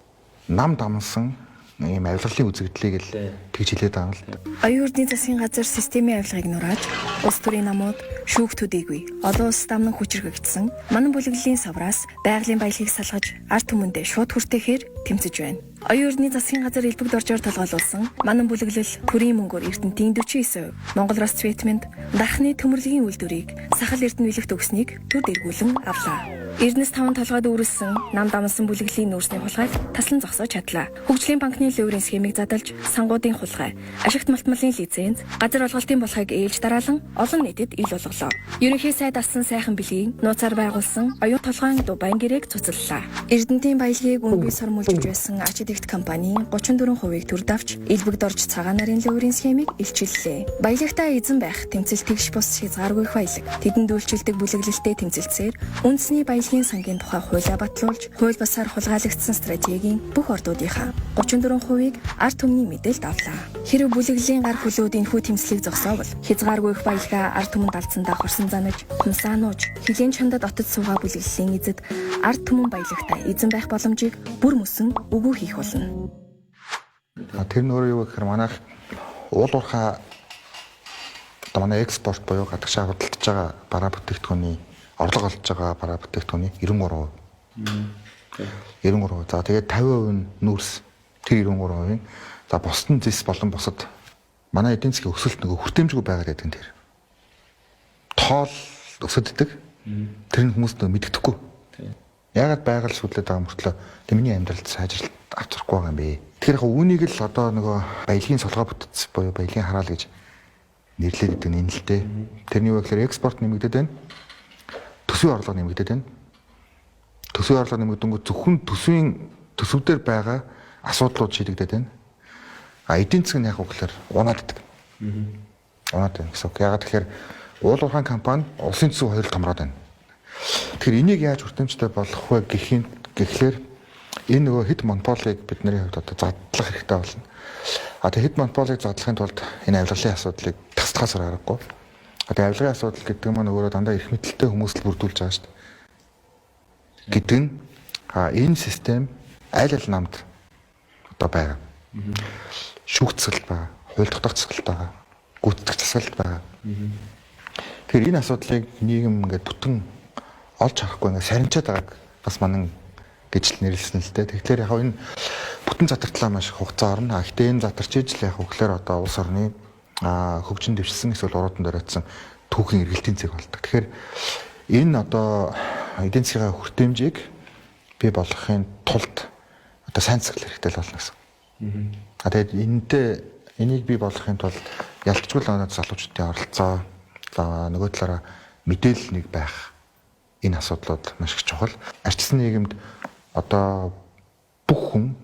нам дамсан ийм авилгалын үзэгдлийг л тэгж хэлээд байгаа юм л. Оюун урдны засгийн газар системийн авилгыг нурааж улс төрийн намууд шүүгтүүдийгүй олон улс дамнан хүчрхэгдсэн манан бүлэглэлийн савраас байгалийн баялагийг салгаж ард түмэндээ шууд хүртэхээр тэмцэж байна. Оюун урдны засгийн газар элбэг доржоор толгойлуулсан манан бүлэглэл төрийн мөнгөөр Эрдэнэтийн 49%, Монгол Росцветмент дахны төмөрлөгийн үйлдвэрийг сахал Эрдэнэ билэгт өгснийг төр дэргүүлэн авлаа. Эрдэнэс 5 толгойд үүрэлсэн нам дамсан бүлэглэлийн нүүрсний хулгайг таслан зогсоож чадлаа. Хөгжлийн банкны леврийн схемийг задалж сангуудын хулгай, ашигт малтмалын лиценз, газар олголтын болохыг ээлж дараалан олон нийтэд ил болголоо. Ерөнхий сайд алсан сайхан бэлгийг нууцаар байгуулсан оюун толгойн Дубайн гэрээг цуцлалаа. Эрдэнэтийн баялагийг үнгүй сормуулж байсан Арчидэгт компани 34%-ийг төр давж элбэг дорж цагаан нарын леврийн схемийг илчиллээ. Баялагтаа эзэн байх тэмцэл тэгш бус хязгааргүй баялаг. Тэдэнд үйлчилдэг бүлэглэлтэй тэмцэлцээр үндэсний баялагын сангийн тухай хуулиа батлуулж, хууль бусаар хулгайлагдсан стратегийн бүх ордуудынхаа 34%-ийг ард түмний мэдээлэлд авлаа. Хэрэв бүлэглэлийн гар хүлүүд энэхүү тэмцлийг зогсоовол хязгааргүй их баялгаа ард түмэнд алдсандаа хорсон занаж, хумсаанууж, хилийн чандад отод суугаа бүлэглэлийн эзэд ард түмэн баялагтаа эзэн байх боломжийг бүр мөсөн үгүй хийх болно. Тэр нь өөрөө юу гэхээр манайх уул уурхай одоо манай экспорт буюу гадагшаа худалдаж байгаа бараа бүтээгдэхүүний орлого олж байгаа бараа бүтээгдэхүүний 93%. 93%. За тэгээд 50% нь нүүрс тэр 93%. За бусд нь зэс болон бусад манай эдийн засгийн өсөлт нөгөө хүртээмжгүй байгаад байдаг тэр. Тоол өсөддөг. Тэр нь хүмүүс нөгөө мэддэхгүй. Яагаад байгаль сүлээд байгаа мөртлөө тэмний амьдралд сайжралт авчрахгүй байгаа юм бэ? Тэгэхээр үүнийг л одоо нөгөө баялагын солгоо бүтц буюу баялагын хараал гэж нэрлээд гэдэг нь энэ л дээ. Тэрний үг гэхээр экспорт нэмэгдээд байна. Төсвийн орлого нэмэгдээд байна. Төсвийн орлого нэмэгдэнгүүт зөвхөн төсвдөр байгаа асуудлууд шийдэгдээд байна. Эдийн засаг нь яг үгээр унаад идэг. Унаад байна гэсэн үг. Яагаад тэгэхээр уул уурхайн компани улсын төсөв хоёр томроод байна. Тэгэхээр энийг яаж хүртээмжтэй болгох вэ гэхлээр энэ нөгөө хэд монополийг бидний хувьд одоо задлах хэрэгтэй болно. Тэгээ хэд монополийг задлахын тулд энэ авилгалын асуудлыг тасдахаас аргагүй. Одоо авилгын асуудал гэдэг маань өөрөө дандаа их мэдлэлтэй хүмүүс л бүрдүүлж байгаа шүү дээ. Гэдэг нь энэ систем аль аль намд одоо байгаа. Шүүгцэл байгаа, хууль тогтоогцол байгаа, гүйцэтгэх засалт байгаа. Тэгэхээр энэ асуудлыг нийгэм ингээд бүтэн олж харахгүй ингээд сарничаад байгааг бас манан гэж л нэрлсэн л дээ. Тэгэхээр яг энэ бүтэн задартлаа маш их хугацаа орно. Гэхдээ энэ задарч ижил яг хөглөр одоо улс орны хөгжин дэвшсэн эсвэл уруудан дөрөөдсөн түүхийн эргэлтийн цэг болдог. Тэгэхээр энэ одоо эдийн засгийн хүртээмжийг бий болгохын тулд одоо сайн засаглах хэрэгтэй л болно гэсэн. Тэгээд энийг бий болгохын тулд ялцгүй л залуучуудын оролцоо нөгөө талаараа мэдээлэл нэг байх энэ асуудлууд маш их чухал. Арчсан нийгэмд одоо бүх хүн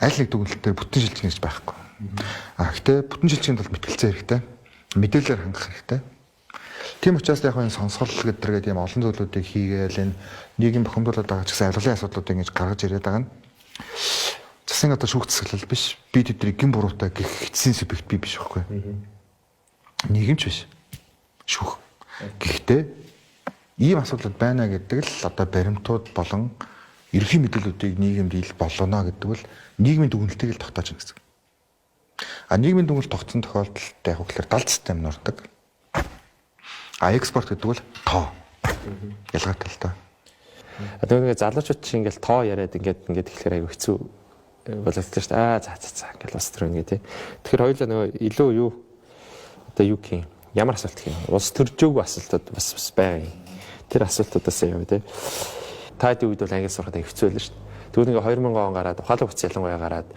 аль нэг дүгнэлтээр бүтэн шилжих гэж байхгүй. Гэхдээ бүтэн шилжихийн тулд мэтгэлцээ хэрэгтэй. Мэдээлэлээр хангах хэрэгтэй. Тийм учраас яг энэ сонсгол гэдэг ийм олон зүйлүүдийг хийгээл энэ нийгэм бохомдуулаад байгаа ч гэсэн авилгалын асуудлуудыг ингэж гаргаж ирээд байгаа нь засгийн одоо шүүгцэглэл биш. Би тэдний гин буруутай гэх эцсийн субъект би биш байхгүй. Нийгэмч биш. Шүүх. Гэхдээ ийм асуудал байна гэдэг л одоо баримтууд болон ерхий мэдээллүүдийг нийгэмд ил болгоно гэдэг бол нийгмийн дүгнэлтийг л тогтоож байна гэсэн. Нийгмийн дүгнэлт тогтсон тохиолдолд яг хөглөр далд систем нурдаг. Экспорт гэдэг бол тоо. Ялгаатай л та. Одоо нэг залуучууд чинь ингээл тоо яриад ингээд тэгэхээр аягүй хэцүү боловсруулж шүү дээ. За ингээл бас тэр үнэ тий. Тэгэхээр хоёулаа нөгөө илүү юу одоо юу гэх юм ямар асуулт гэх юм. Улс төржөөгүй асуултууд бас байгаа юм. Тэр асуултуудаас яв тий. Таад үед бол англи сурахад хэцүү байлаа шүү дээ. Тэгвэл ингээ 2000 он гараад ухаалаг хүч ялангуяа гараад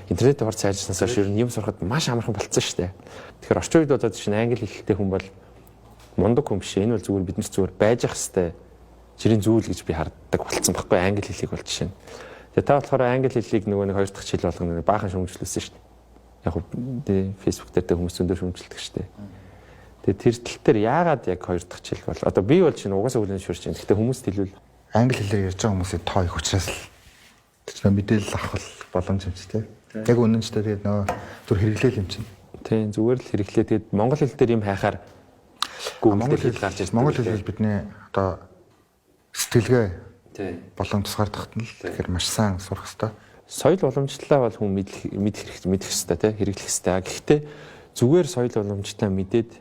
интернет хурц сайжирснаас хойш ер нь юм сурахад маш амархан болцсон шүү дээ. Тэгэхээр орчин үед одоо чинь англи хэлтэй хүн бол мундаг хүн биш. Энэ бол зүгээр бид нар зүгээр байж ах хэвээр жирийн зүйл гэж би харддаг болцсон байхгүй англи хэлийг бол жишээ нь. Тэгээ та болохоор англи хэлийг нөгөө нэг хоёр дахь жил болгоно баахан шүүмжлүүлсэн шүү дээ. Яг хөө фэйсбүүк дээр хүмүүс зөндөө шүүмжилдэг шүү дээ. Тэгээ тэр тал дээр яагаад яг хоёр дахь жил бол одоо би бол чинь угаасаа хүлэн зөвшөөрч байна. Гэхдээ хүмүүст хэлвэл англи хэлээр ярьж байгаа хүмүүсийн тоо их учраас л тэр мэдээлэл авах боломж юм чи тий. Яг үнэн ч тэгээд нөгөө зүр хэрэглээл юм чинь. Тийм зүгээр л хэрэглээ. Тэгээд монгол хэл дээр юм хайхаар монгол хэл гарч ирсэн. Монгол хэл бидний одоо сэтгэлгээ болон тусгаардахад нь л тэгэхээр маш сайн сурах хэрэгтэй. Соёл уламжлалаа бол хүн мэдэх хэрэгтэй тий хэрэглэх хэрэгтэй. Гэхдээ зүгээр соёл уламжлалаа мэдээд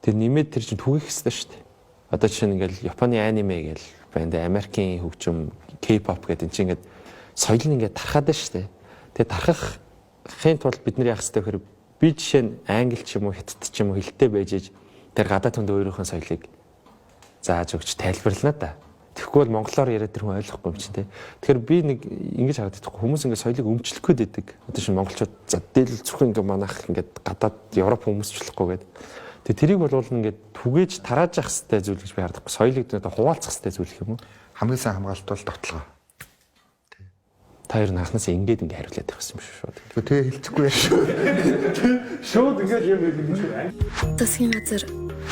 тэр нэмээд тэр чинь түгэх хэрэгтэй шүү дээ. Одоо жишээ нь ингээл Японы аниме гээл байна. Америкийн хөгжим K-pop гэдэг чинь ингээд соёл нь ингээд тархаад байна шүү дээ. Тэгээ тархахын тулд бид нар яах хэрэгтэй вэ гэхээр би жишээ нь англи ч юм уу хятад ч юм уу хэлтэй байж ээж тэр гадаад хүнд өөрийнхөө соёлыг зааж өгч тайлбарлана да. Тэгэхгүй бол монголоор яриад тэр хүн ойлгохгүй юм чинь тий. Тэгэхээр би нэг ингэж хараад байгаа хүмүүс ингээд соёлыг өмчлөх гээд байдаг. Одоо чинь монголчууд за дээлэл зөвхөн ингээд манайх ингээд гадаад Европ хүмүүсчлэхгүй гээд. Тэгээ тэрийг бол ингээд түгээж тарааж явах хэрэгтэй зүйл гэж би хардаггүй. Соёлыг одоо хуваалцах хэрэгтэй зүйл юм уу? Хамгийн сайн хамгаалалт бол тогтолгоо. Та хоёр анханасаа ингээд хариулаад байх юм шүү дээ. Тэгээ хэлчихгүй яа шүү. Шууд ингээд юм хэлж байна. Засгийн газар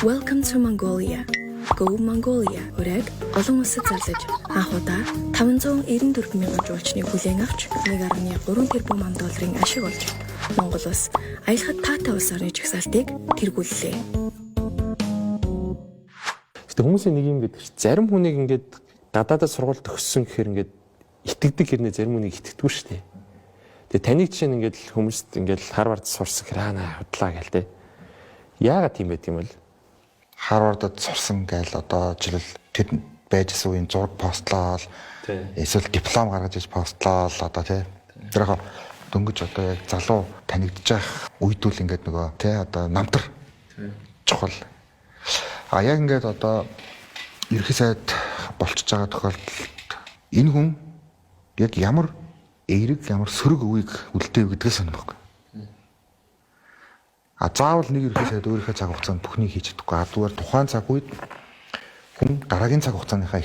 Welcome to Mongolia. Go Mongolia үрэг олон улсад зарлаж анхудаа 594 мянган жуулчныг хүлээн авч 1.3 тэрбум $ын ашиг олж Монгол улс аялахад таатай улс орны жагсаалтыг тэргүүллээ. Гэтэ хүмүүсийн нэг юм гэдэг чинь зарим хүнийг ингээд гадаадад сургууль төгссөн гэхээр ингээд итгэдэг хэрнээ зарим хүнийг итгэдэггүй шүү дээ. Тэгээ таныг жишээ нь ингээд хүмүүст ингээд Харвард сурсан гэхээр худлаа гээл те. Яагаад тийм байд юм бол? Харвардад сурсан гээл одоо жишээл тэд байжсэн үеийн зураг постлол эсвэл диплом гаргаж иж постлол одоо тий. Тэр яг дөнгөж одоо яг залуу танигдж байх үедүүл ингээд нөгөө тий одоо намтар чухал. Яг ингээд одоо ерхий сайд болчихж байгаа тохиолдолд энэ хүн яг ямар эерэг ямар сөрөг өвийг үлдээв гэдгээс сонирхох. Заавал нэг ерхий сайд өөрийнхөө цаг хугацаанд бүхнийг хийж чадахгүй. Зүгээр тухайн цаг үед хүн дараагийн цаг хугацааныхаа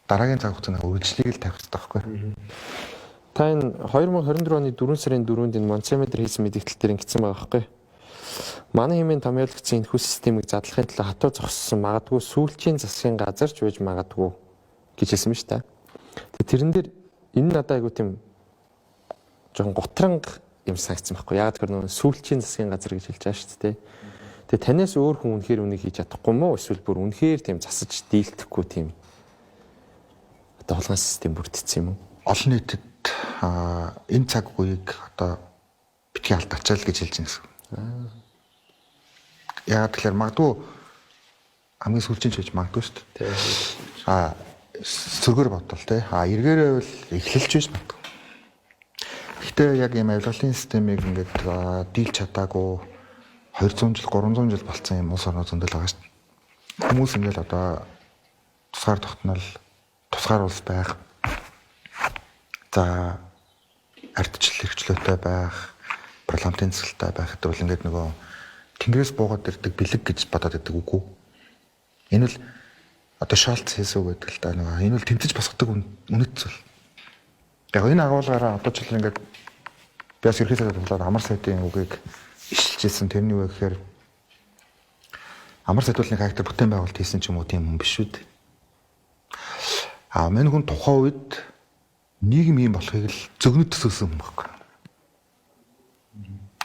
дараагийн цаг хугацааны үргэлжлэлийг л тавьчихдаг байхгүй. Та энэ 2024 оны 4 сарын 4-нд энэ Монцеметр хийсэн мэдээлэл дээр ингэсэн байгаа байхгүй. Манай хэмээн томьёологдсон энэхүү системийг задлахын тулд хатуу зогссон магадгүй сүүлчийн засгийн газар ч байж магадгүй гэж хэлсэн ба ш та. Тэрэн дээр энэ надад айгу тийм жоохон гутранг юм санагдсан байхгүй. Яг тэр нөө сүүлчийн засгийн газар гэж хэлж байгаа шүү дээ. Тэгээ танаас өөр хүн үнэхээр үнийг хийж чадахгүй мó эсвэл бүр үнэхээр тийм засаж дийлдэхгүй тийм одоо хулгай систем бүрдсэн юм уу? Олон нийтэд энэ цаг үеийг одоо битгий алдачаал гэж хэлж байна гэсэн. Яагаад тэгэхээр магадгүй хамгийн сүүлчийн ч гэж магадгүй шүү дээ. Сөргөр бодвол те. Эргээрээ бол эхлэлж биш магадгүй. Гэхдээ яг ийм авилгалын системийг ингээд дийлж чадаагүй 200 жил 300 жил болцсон юм улс орнууд зөндөл байгаа шүү дээ. Хүмүүс ингээд одоо тусгаар тогтнол тусгаар улс байх. За ардчил хэрэгчлөөтэй байх, парламентын цэцэлтэй байх гэдэг бол ингээд нөгөө Тэнгэрээс буугаад ирдэг бэлэг гэж бодоод байдаг үгүй. Энэ л одоо Шолц хийсүү гэдэг л да нөгөө энэ бол тэмцэж босгодог үнэт зүйл. Яг энэ агуулгаараа одоо ч л ингээд биас ерхийдээ болоод амар сайдын үгийг ишилжсэн тэрний үг гэхээр амар сайд бол нэг актер бүтээн байгуулалт хийсэн ч юм уу тийм хүн биш үү. Мань хүн тухайн үед нийгэм юм болохыг л зөгнөд төсөөсөн юм байна.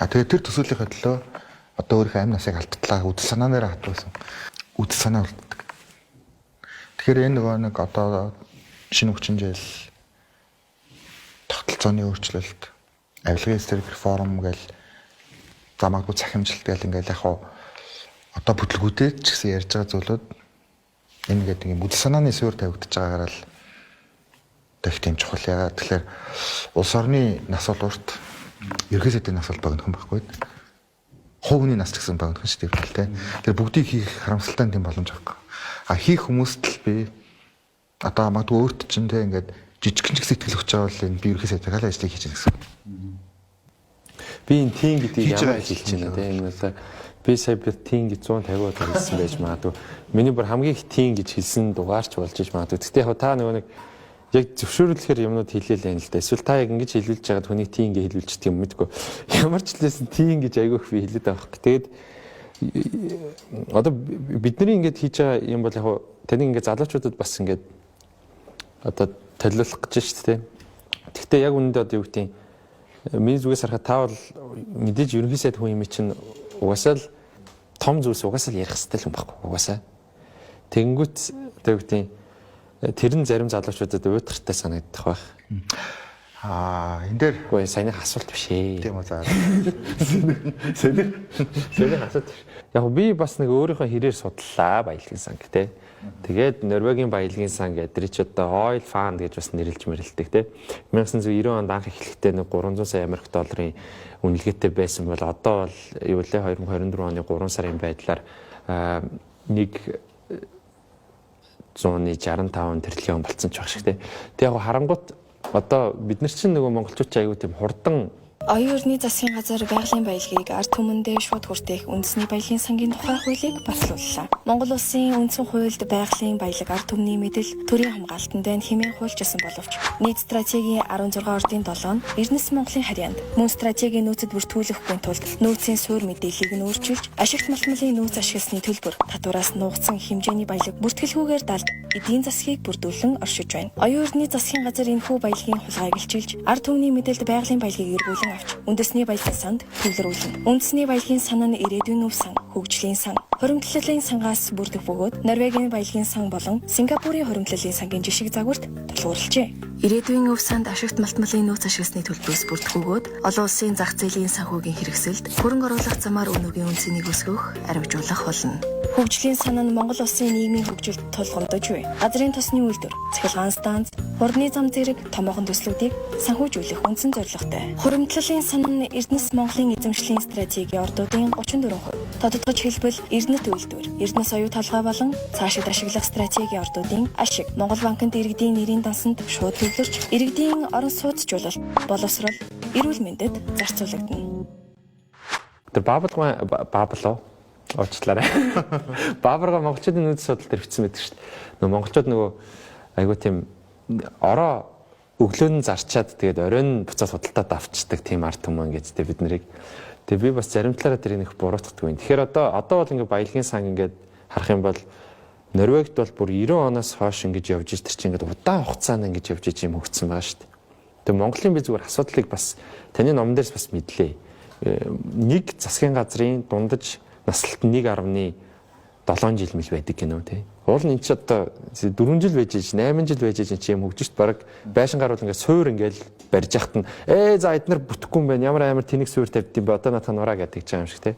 Тэгээд тэр төсөөлийнхөө төлөө одоо өөрийнхөө амь насыг алдтлаа үдэл санаанаараа хатвасан. Үдэл санаа болдог. Тэгэхээр энэ нөгөө нэг одоо шинэ хүчин жил тогтолцооны өөрчлөлт, авилгын эсрэг реформ гээл замаггүй цахимжилт гээл ингээл яг одоо бүтлгүүтэй ч гэсэн ярьж байгаа зүйлүүд энэ гэдэг юм үдэл санааны суурь тавигдаж байгаагаар л их тийм чухал яагаад тэгэхээр улс орны нас бол урт ерхий сайдын нас бол богинохон байхгүй. Хувийн нас ч гэсэн богинохон шүү дээ. Тэр бүгдийг хийх харамсалтай тийм боломж байхгүй. Хийх хүмүүст л би одоо магадгүй өөрт чинь те ингээд жижигхэн ч сэтгэл өгч байгаа бол энэ би ерхий сайдын хаалаа ажлыг хийж байгаа гэсэн. Би энэ тийм гэдгийг ямар хэлж байна те энэ бол би сая би тийм гэж 150 удаа хэлсэн байж магадгүй. Миний бүр хамгийн их тийм гэж хэлсэн дугаарч болж иж магадгүй. Гэхдээ яг та нөгөө нэг яг зөвшөөрлөхээр юмнууд хэлээл байна л да. Эсвэл та яг ингэж хэлүүлж байгаа хүний тийм ингэ хэлүүлчихдэг юм мэдгүй. Ямар ч лээсэн тийм гэж айгүйх би хэлээд байгаа хэрэг. Тэгээд одоо бидний ингэж хийж байгаа юм бол яг таны ингэ залуучуудад бас ингэ одоо толиулах гэж шүү дээ. Гэхдээ яг үүндээ одоо юу гэдэг юм миний зүгээс харахад та бол мэдээж ерөнхий сайд хүн юм чинь угаасаа л том зүйлс угаасаа л ярих хэрэгтэй юм баггүй угаасаа. Тэнгүүт одоо юу гэдэг юм тэр нь зарим залуучуудад уйтгартай санагдах байх. Энэ дээр үгүй саяны асуулт биш ээ. Тийм үү за. Саяны асуулт. Яг би бас нэг өөрийнхөө хэрээр судлаа баялагын сан гэдэг. Тэгээд Норвегийн баялагын сан гэдэг чи одоо Oil Fund гэж бас нэрлэж мэрэлдэг те. 1990 онд анх эхлэхдээ нэг 300 сая Америк долларын үнэлгээтэй байсан бол одоо бол юу лээ 2024 оны 3 сарын байдлаар 165 тэрлион болцсон ч баг шиг те. Тэг яг харангуут одоо бид нар чинь нөгөө монголчууд ч аягүй тийм хурдан Оюун урны засгийн газар байгалийн баялагийг ард түмэндээ шууд хүртээх үндэсний баялагын сангийн тухай хуулийг батлууллаа. Монгол улсын үндсэн хуульд байгалийн баялаг ард түмний мэдэл төрийн хамгаалтанд байна хэмээн хуульчилсан боловч нийт стратегийн 16 ордын 7 нь Эрдэнэс Монголын харьяанд мөн стратегийн нөөцөд бүртгүүлэхгүй тулд нөөцийн суурь мэдээллийг нь өөрчилж ашигт малтмалын нөөц ашигласны төлбөр татвараас нуугдсан хэмжээний баялаг бүртгэлгүйгээр далд эдийн засгийг бүрдүүлэн оршиж байна. Оюун урны засгийн газар энэхүү баялагын хулгайг илчилж ард түмний мэдээлд байгалийн баялагийг эргүүлэн авч үндэсний баялагын санд төвлөрүүлнэ. Үндэсний баялагын сан нь ирээдүйн өв сан, хөгжлийн сан, хуримтлалын сангаас бүрдэх бөгөөд Норвегийн баялагын сан болон Сингапурын хуримтлалын сангийн жишг загварт тулгуурлажээ. Ирээдүйн өв санд ашигт малтмалын нөөц ашигласны төлбөрөөс бүрдэх бөгөөд олон улсын зах зээлийн санхүүгийн хэрэгсэлд хөрөнгө оруулах замаар өнөөгийн үнцнийг өсгөх, арвижуулах болно. Хөгжлийн сан нь Монгол улсын нийгмийн хөгжилд тулгамдж буй. Газрын тосны үйлдвэр, цахилгаан станц, хурдны зам зэрэг томоохон төслүүдийг санхүүжүүлэх үндсэн зорилготой. Хуримтлалын сан нь Эрдэнэс Монголын эзэмшлийн стратегийн ордуудын 34%. Тодотгож хэлбэл Эрдэнэт үйлдвэр, Эрдэнэс оюу толгой болон цаашид ашиглах стратегийн ордуудын ашиг Монгол банкнд иргэдийн нэрийн дансанд шууд төвлөрч, иргэдийн орон сууцжуулалт, боловсрол, эрүүл мэндэд зарцуулагдана. Тэр Баблоо уучлаарай. Баабарга монголчуудын нөөц судалд дээр бичсэн байдаг шүү дээ. Нөгөө монголчууд нөгөө айгуу тийм ороо өглөө нь зарчаад тэгээд оройн буцаа судалтад авчдаг тийм арт түмэн гэж дээ бид нарыг. Тэгээд би бас зарим талаараа тэрийг их буруутгадаг юм. Тэгэхээр одоо бол ингээ баялагын сан ингээд харах юм бол Норвегид бол бүр 90 оноос хойш ингэж явж ир чинь ингээд удаан хугацаанд ингэж явж иж юм хөгжсөн байгаа шүү дээ. Тэгээд Монголын би зүгээр асуудлыг бас таны номон дээрс бас мэдлээ. Нэг засгийн газрын дундаж наслалт 1.7 жил мэл байдаг гинөө тий. Уул нь ч одоо 4 жил байж ич 8 жил байж ич юм хөгжишт баг байшин гаруул ингээд суур ингээд барьж яхад нь за эднэр бүтэхгүй юм байна. Ямар амар тэнэг суур тавьд юм бэ? Одоо наатах нураа гэдэг ч юм шиг тий.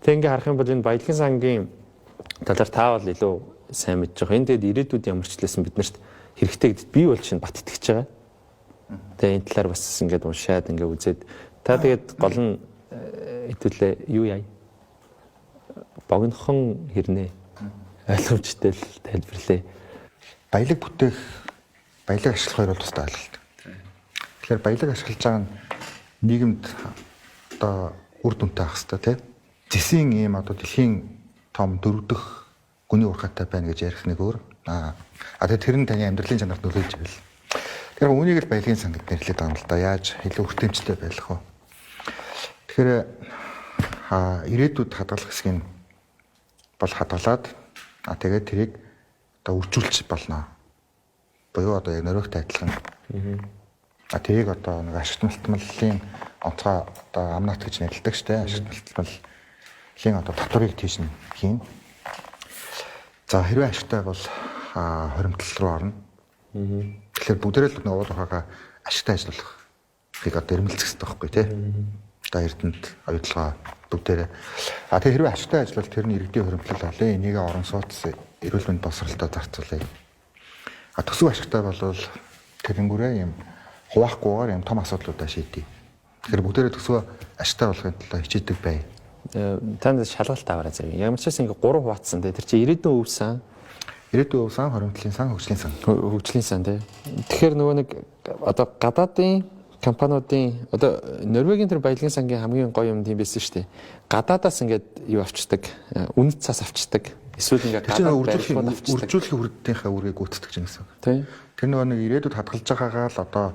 Тэг ингээ харах юм бол энэ баялагын сангийн талаар та бол илүү сайн мэдж байгаа. Энд тэгээд ирээдүйд ямарчлээсэн биднэрт хэрэгтэй гэдэгт би бол чинь бат итгэж байгаа. Тэгээ энэ талаар бас ингээд уншаад ингээ үзээд та тэгээд гол нь хэвлээ юу яа? Богинохон хэрнээ ойлгомжтой л тайлбарлая. Баялаг бүтээх, баялаг ашиглах хоёр бол тусдаа ойлголт. Тэгэхээр баялаг ашиглаж байгаа нь нийгэмд одоо үр дүнтэй ах хэвээр тийм. Зэсийн ийм одоо дэлхийн том дөрөвдөх гүний урхаатай байна гэж ярих нэг өөр. Тэгээд тэр нь таны амьдралын чанарт нөлөөлж байл. Тэгэхээр үүнийг л баялагын сан гэж нэрлэдэг байгаа юм л да. Яаж илүү хүртээмжтэй байх вэ? Тэгэхээр ирээдүйд хадгалах хэсгийг бол хадгалаад тэгээд тэрийг одоо үржүүлж болно. Буюу одоо яг нөрөөгтэй адилхан. Тэрийг одоо нэг ашигт малтмалын онцгой одоо амнат гэж нэрлэдэг шүү дээ. Ашигт малтмалын одоо татварыг тийш нь хийн. За хэрвээ ашигтай бол хоримтлал руу орно. Тэгэхээр бүгдээрээ л нэг уул ухаага ашигтай ажиллахыг одоо эрмэлзэх хэрэгтэй байхгүй тий. Одоо Эрдэнэт оюутлага бүгдээрээ. Тэгээ хэрвээ ашигтай ажиллавал тэр нь иргэдийн хоримтлал олё. Энийг орон сууц эрүүл мэнд боловсролтой зарцуулъя. Төсөв ашигтай болвол тэрэнгүүрээ юм хуваахгүйгээр юм том асуудлуудаа шийдэе. Тэгэхээр бүгдээрээ төсөө ашигтай болохын тулд хичээдэг бай. Танд шалгалт аваарай зав. Ямар ч байсан ингээ 3 хуваацсан тий. Тэр чинь ирээдүйн өв сан, хоримтлын сан, хөгжлийн сан. Хөгжлийн сан тий. Тэгэхээр нөгөө нэг одоо гадаадын компаниудын одоо Норвегийн тэр баялагын сангийн хамгийн гоё юм тийм байсан шүү дээ. Гадаадаас ингээд юу авчдаг, үнэт цаас авчдаг. Эсвэл ингээд үржүүлэх хүрдтийнхээ үрийг гүйцэтгэж байгаа гэсэн. Тийм. Тэр нөгөө нэг ирээдүйд хадгалж байгаагаа л одоо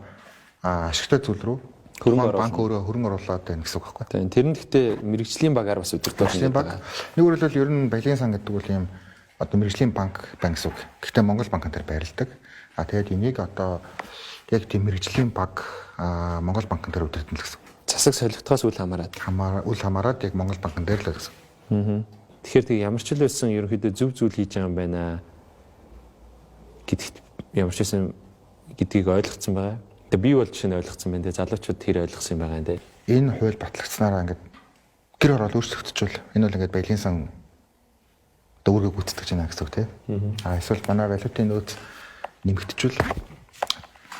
ашигтай зүйл рүү банк өөрөө хөрөнгө оруулаад байна гэсэн үг байхгүй. Тийм. Тэр нь гэхдээ мэрэгжлийн багаар бас өдөртөө баг. Нэг өөрөлдөл ер нь баялагын сан гэдэг бол юм одоо мэрэгжлийн банк байна гэсэн үг. Гэхдээ Монгол банкн дээр байрладаг. Тэгээд энийг одоо яг тийм мэрэгжлийн баг Монгол банкн дээр өдөртөн л гэсэн. Засаг солигдохоос үл хамаарад яг Монгол банкн дээр л гэсэн. Тэгэхээр тэг ямар ч л байсан ерөнхийдөө зөв зүйл хийж байгаа юм байна гэдэгт ямар ч байсан гэдгийг ойлгоцсон байгаа. Тэгээ би бол жишээ нь ойлгоцсон байна. Тэгээ залуучууд тэр ойлгосон юм байгаа юм дээ. Энэ хууль батлагдсанараа ингээд гэр орол өөрчлөгдөжүүл энэ бол ингээд баялагын сан дөрөв гүйцэтгэж байна гэсэн үг тийм. Эсвэл манай валютын нөөц нэмэгдчихвэл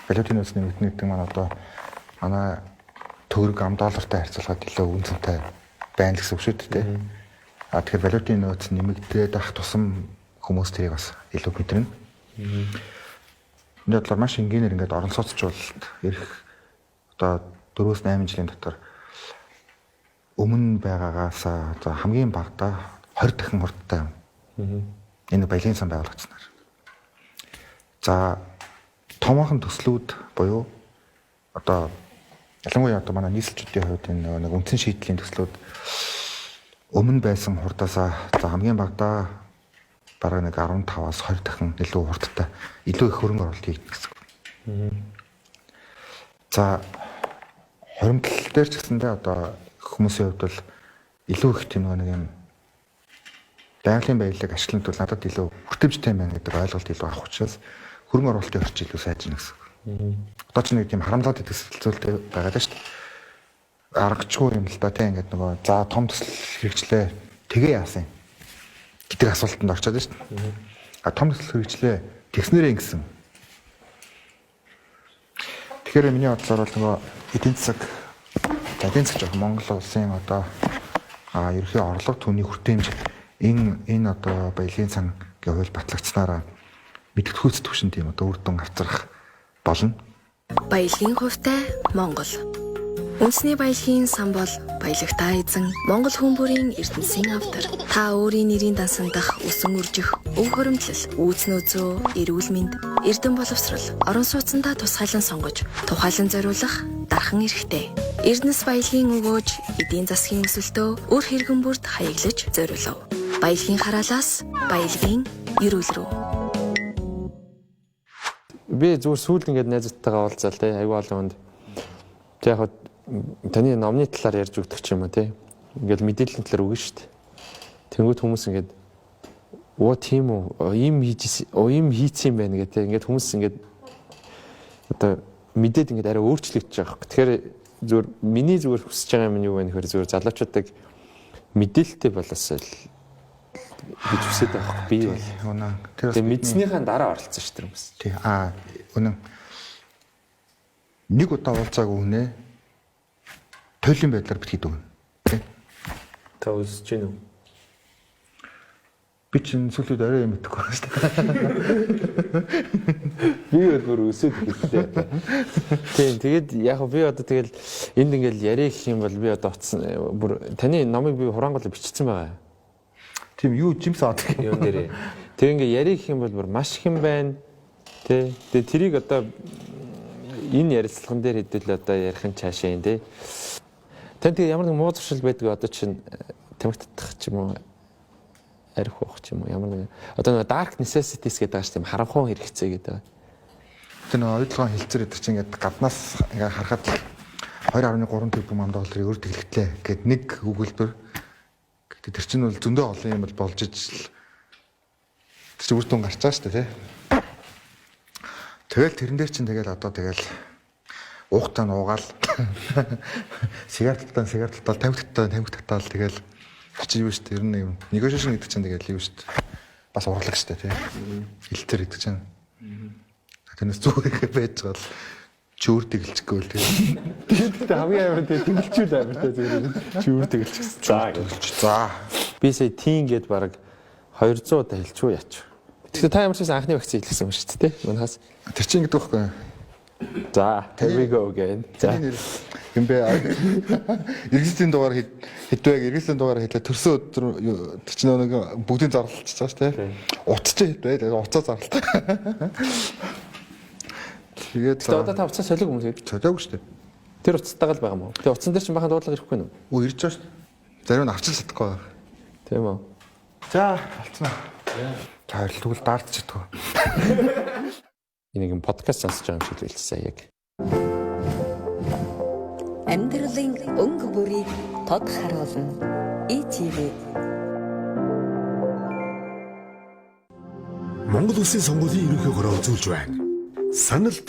валютын нөөц нэмэгдэнэ гэдэг маань одоо манай төгрөг ам доллартай харьцуулахад илүү үнэтэй байна гэсэн үг шүү дээ тийм. Тэгэхээр валютын нөөц нэмэгдээд ах тусам хүмүүс тэрийг бас илүү мэдэрнэ. Энэ бодлоор маш энгийнээр ингээд орон сууцчлалт ирэх одоо 4-8 жилийн дотор өмнө байгаагаас за хамгийн багадаа 20 дахин хурдтай юм. Энэ баялагын сан байгуулагдсанаар. За томоохон төслүүд буюу одоо ялангуяа одоо манай нийслэлчүүдийн хувьд энэ нэг үндсэн шийдлийн төслүүд өмнө байсан хурдасаа за хамгийн багадаа бараг нэг 15-аас 20 дахин илүү хурдтай илүү их хөрөнгө оруулалт хийгдэх гэсэн. За хоримтлал дээр ч гэсэндээ одоо хүмүүсийн хувьд бол илүү их тийм нэг юм байгалийн баялаг ашиглахын тулд надад илүү хүртээмжтэй байна гэдэг ойлголт илүү авах учраас хөрөнгө оруулалтын орчин илүү сайжирна гэсэн. Одоо ч нэг тийм харамлаад идэх зүйлтэй байгаа даа шүү дээ. Аргачгүй юм л да тийм ингээд нөгөө за том төсөл хэрэгжлээ тэгээ яасан гэдэг асуултанд орчод шүү дээ. Том төсөл хэрэгжлээ тэгснээрээ ингэсэн. Тэгэхээр миний бодлоор бол нөгөө эдийн засаг жоох Монгол улсын одоо ерөнхий орлого түүний хүртээмж энэ одоо баялагын сангийн хууль батлагдсанараа мэдгэдэггүйц төвшин тийм одоо үр дүн авчрах болно. Баялагын хувьтай Монгол. Үндэсний баялагын сан бол баялагтай эзэн Монгол хүн бүрийн ертөнцийн автар. Та өөрийн нэрийн дансан дах өсөн үржих, өв хоримтлал, үүснөөзөө, эрүүл мэнд, эрдэм боловсрол, орон сууцндаа тусгайлан сонгож, тухайлан зориулах дархан эрхтэй. Эрдэнэс баялагын өгөөж, эдийн засгийн өсөлтөө үр хэрэгэн бүрд хаяглаж зориулав. Баялагын хараалаас баялагын эрүүл рүү. Би зүгээр сүүлд ингээд найзтайгаа уулзаал те аюу олон хүнд. Тэг яг таны номны талаар ярьж өгдөг ч юм уу те. Ингээд мэдээллийн талаар өгнө шүү дээ. Тэнгүүд хүмүүс ингээд тийм үү ийм хийсэн юм байна гэдэг. Ингээд хүмүүс ингээд одоо мэдээд ингээд арай өөрчлөгдөж байгаа хэрэг. Тэгэхээр зүгээр миний зүгээр хүсэж байгаа юм нь юу вэ гэхээр зүгээр залуучуудыг мэдээлэлтэй болоосоо л гэж хүсэж байгаа би бол. Тэгээ мэдснийхаа дараа оролцсон шүү дээ хүмүүс. Тий. Үнэн. Нэг удаа уулзаагүй хүнээ туйлын байдлаар битгийд өгнө. Та үзэж гин үү? Би чинь сүлүүд арай юм итгэхгүй байна шүү дээ. Би өөр өсөд хэлээ. Тийм тэгээд яг би одоо тэгэл энд ингээл яриа гэх юм бол би одоо утсан бүр таны номыг би хурангуул бичсэн байгаа. Тийм юу жимс аваад юм дээрээ. Тэг ингээ яриа гэх юм бол бүр маш их юм байна. Тэ. Тэгээд тэрийг одоо энэ ярилцлаган дээр хэдүүл одоо ярих нь цаашаа юм тий. Тань тэгээ ямар нэг муу зуршил байдаг одоо чинь тамхи татах ч юм уу арих уух ч юм уу ямар нэг одоо нэг dark necessities гэдэг ааш тийм харанхуй хэрэгцээ гэдэг. Тэр нэг ойлгоон хэлцэр гэдэг чинь ингээд гаднаас ингээд харахад 2.3 тэрбум долларыг өөр тэглэлтэй гэд нэг өгүүлбэр. Тэр чинь бол зөндөө олон юм бол болж ижил тэр чинь үр дүн гарч байгаа шүү дээ тий. Тэгэл тэрэн дээр чинь тэгэл одоо тэгэл уухтаа нуугаал сигарет татал тамхи татал тэгэл чи юу шүү дээ ер нь юм negotiation гэдэг чинь тэгэл юу шүү дээ бас урлаг шүү дээ тий хэлцэр гэдэг чинь тэрнээс зүгээр байж байгаа л чөөр тэгэлчихгүй л тэгээд хамгийн амар тэгэлчүүл амар тий зүгээр чөөр тэгэлчихсэн. За би сая тийм гээд баг 200 удаа хэлчихв яач. Тэгэхээр та ямар ч байсан анхны вакцины хэлсэн юм шүү дээ тий манаас тэр чинь гэдэг байхгүй. За, here we go again. За. Юм бэ. Иргэслийн дугаар хэдвэг иргэслийн дугаар хэлээ төрсөн өдөр тэр чинь нэг бүгдийн зарлалчихж байгаа шүү дээ. Утч хэдвэ уцаа зарлалт. Тэгээд одоо та уцаа солиог хүмүүс гэдэг. Солиог шүү дээ. Тэр уцтайгаа л байгаа юм уу? Тэгээ уцсан дээр чинь бахан дуудлага ирэхгүй нүү? Ирж байгаа шүү дээ. Зарим нь авчиж чадахгүй байна. Тийм үү. За, болцсон. За, тэгвэл даарч чадахгүй. Энийг подкаст сонсож байгаа юм шиг л хэлсэн яг. Амьдралын өнгө бүрийг тод харуулна. ETV. Монгол Улсын сонгуулийн ерөнхий хороо үзүүлж байна. Санал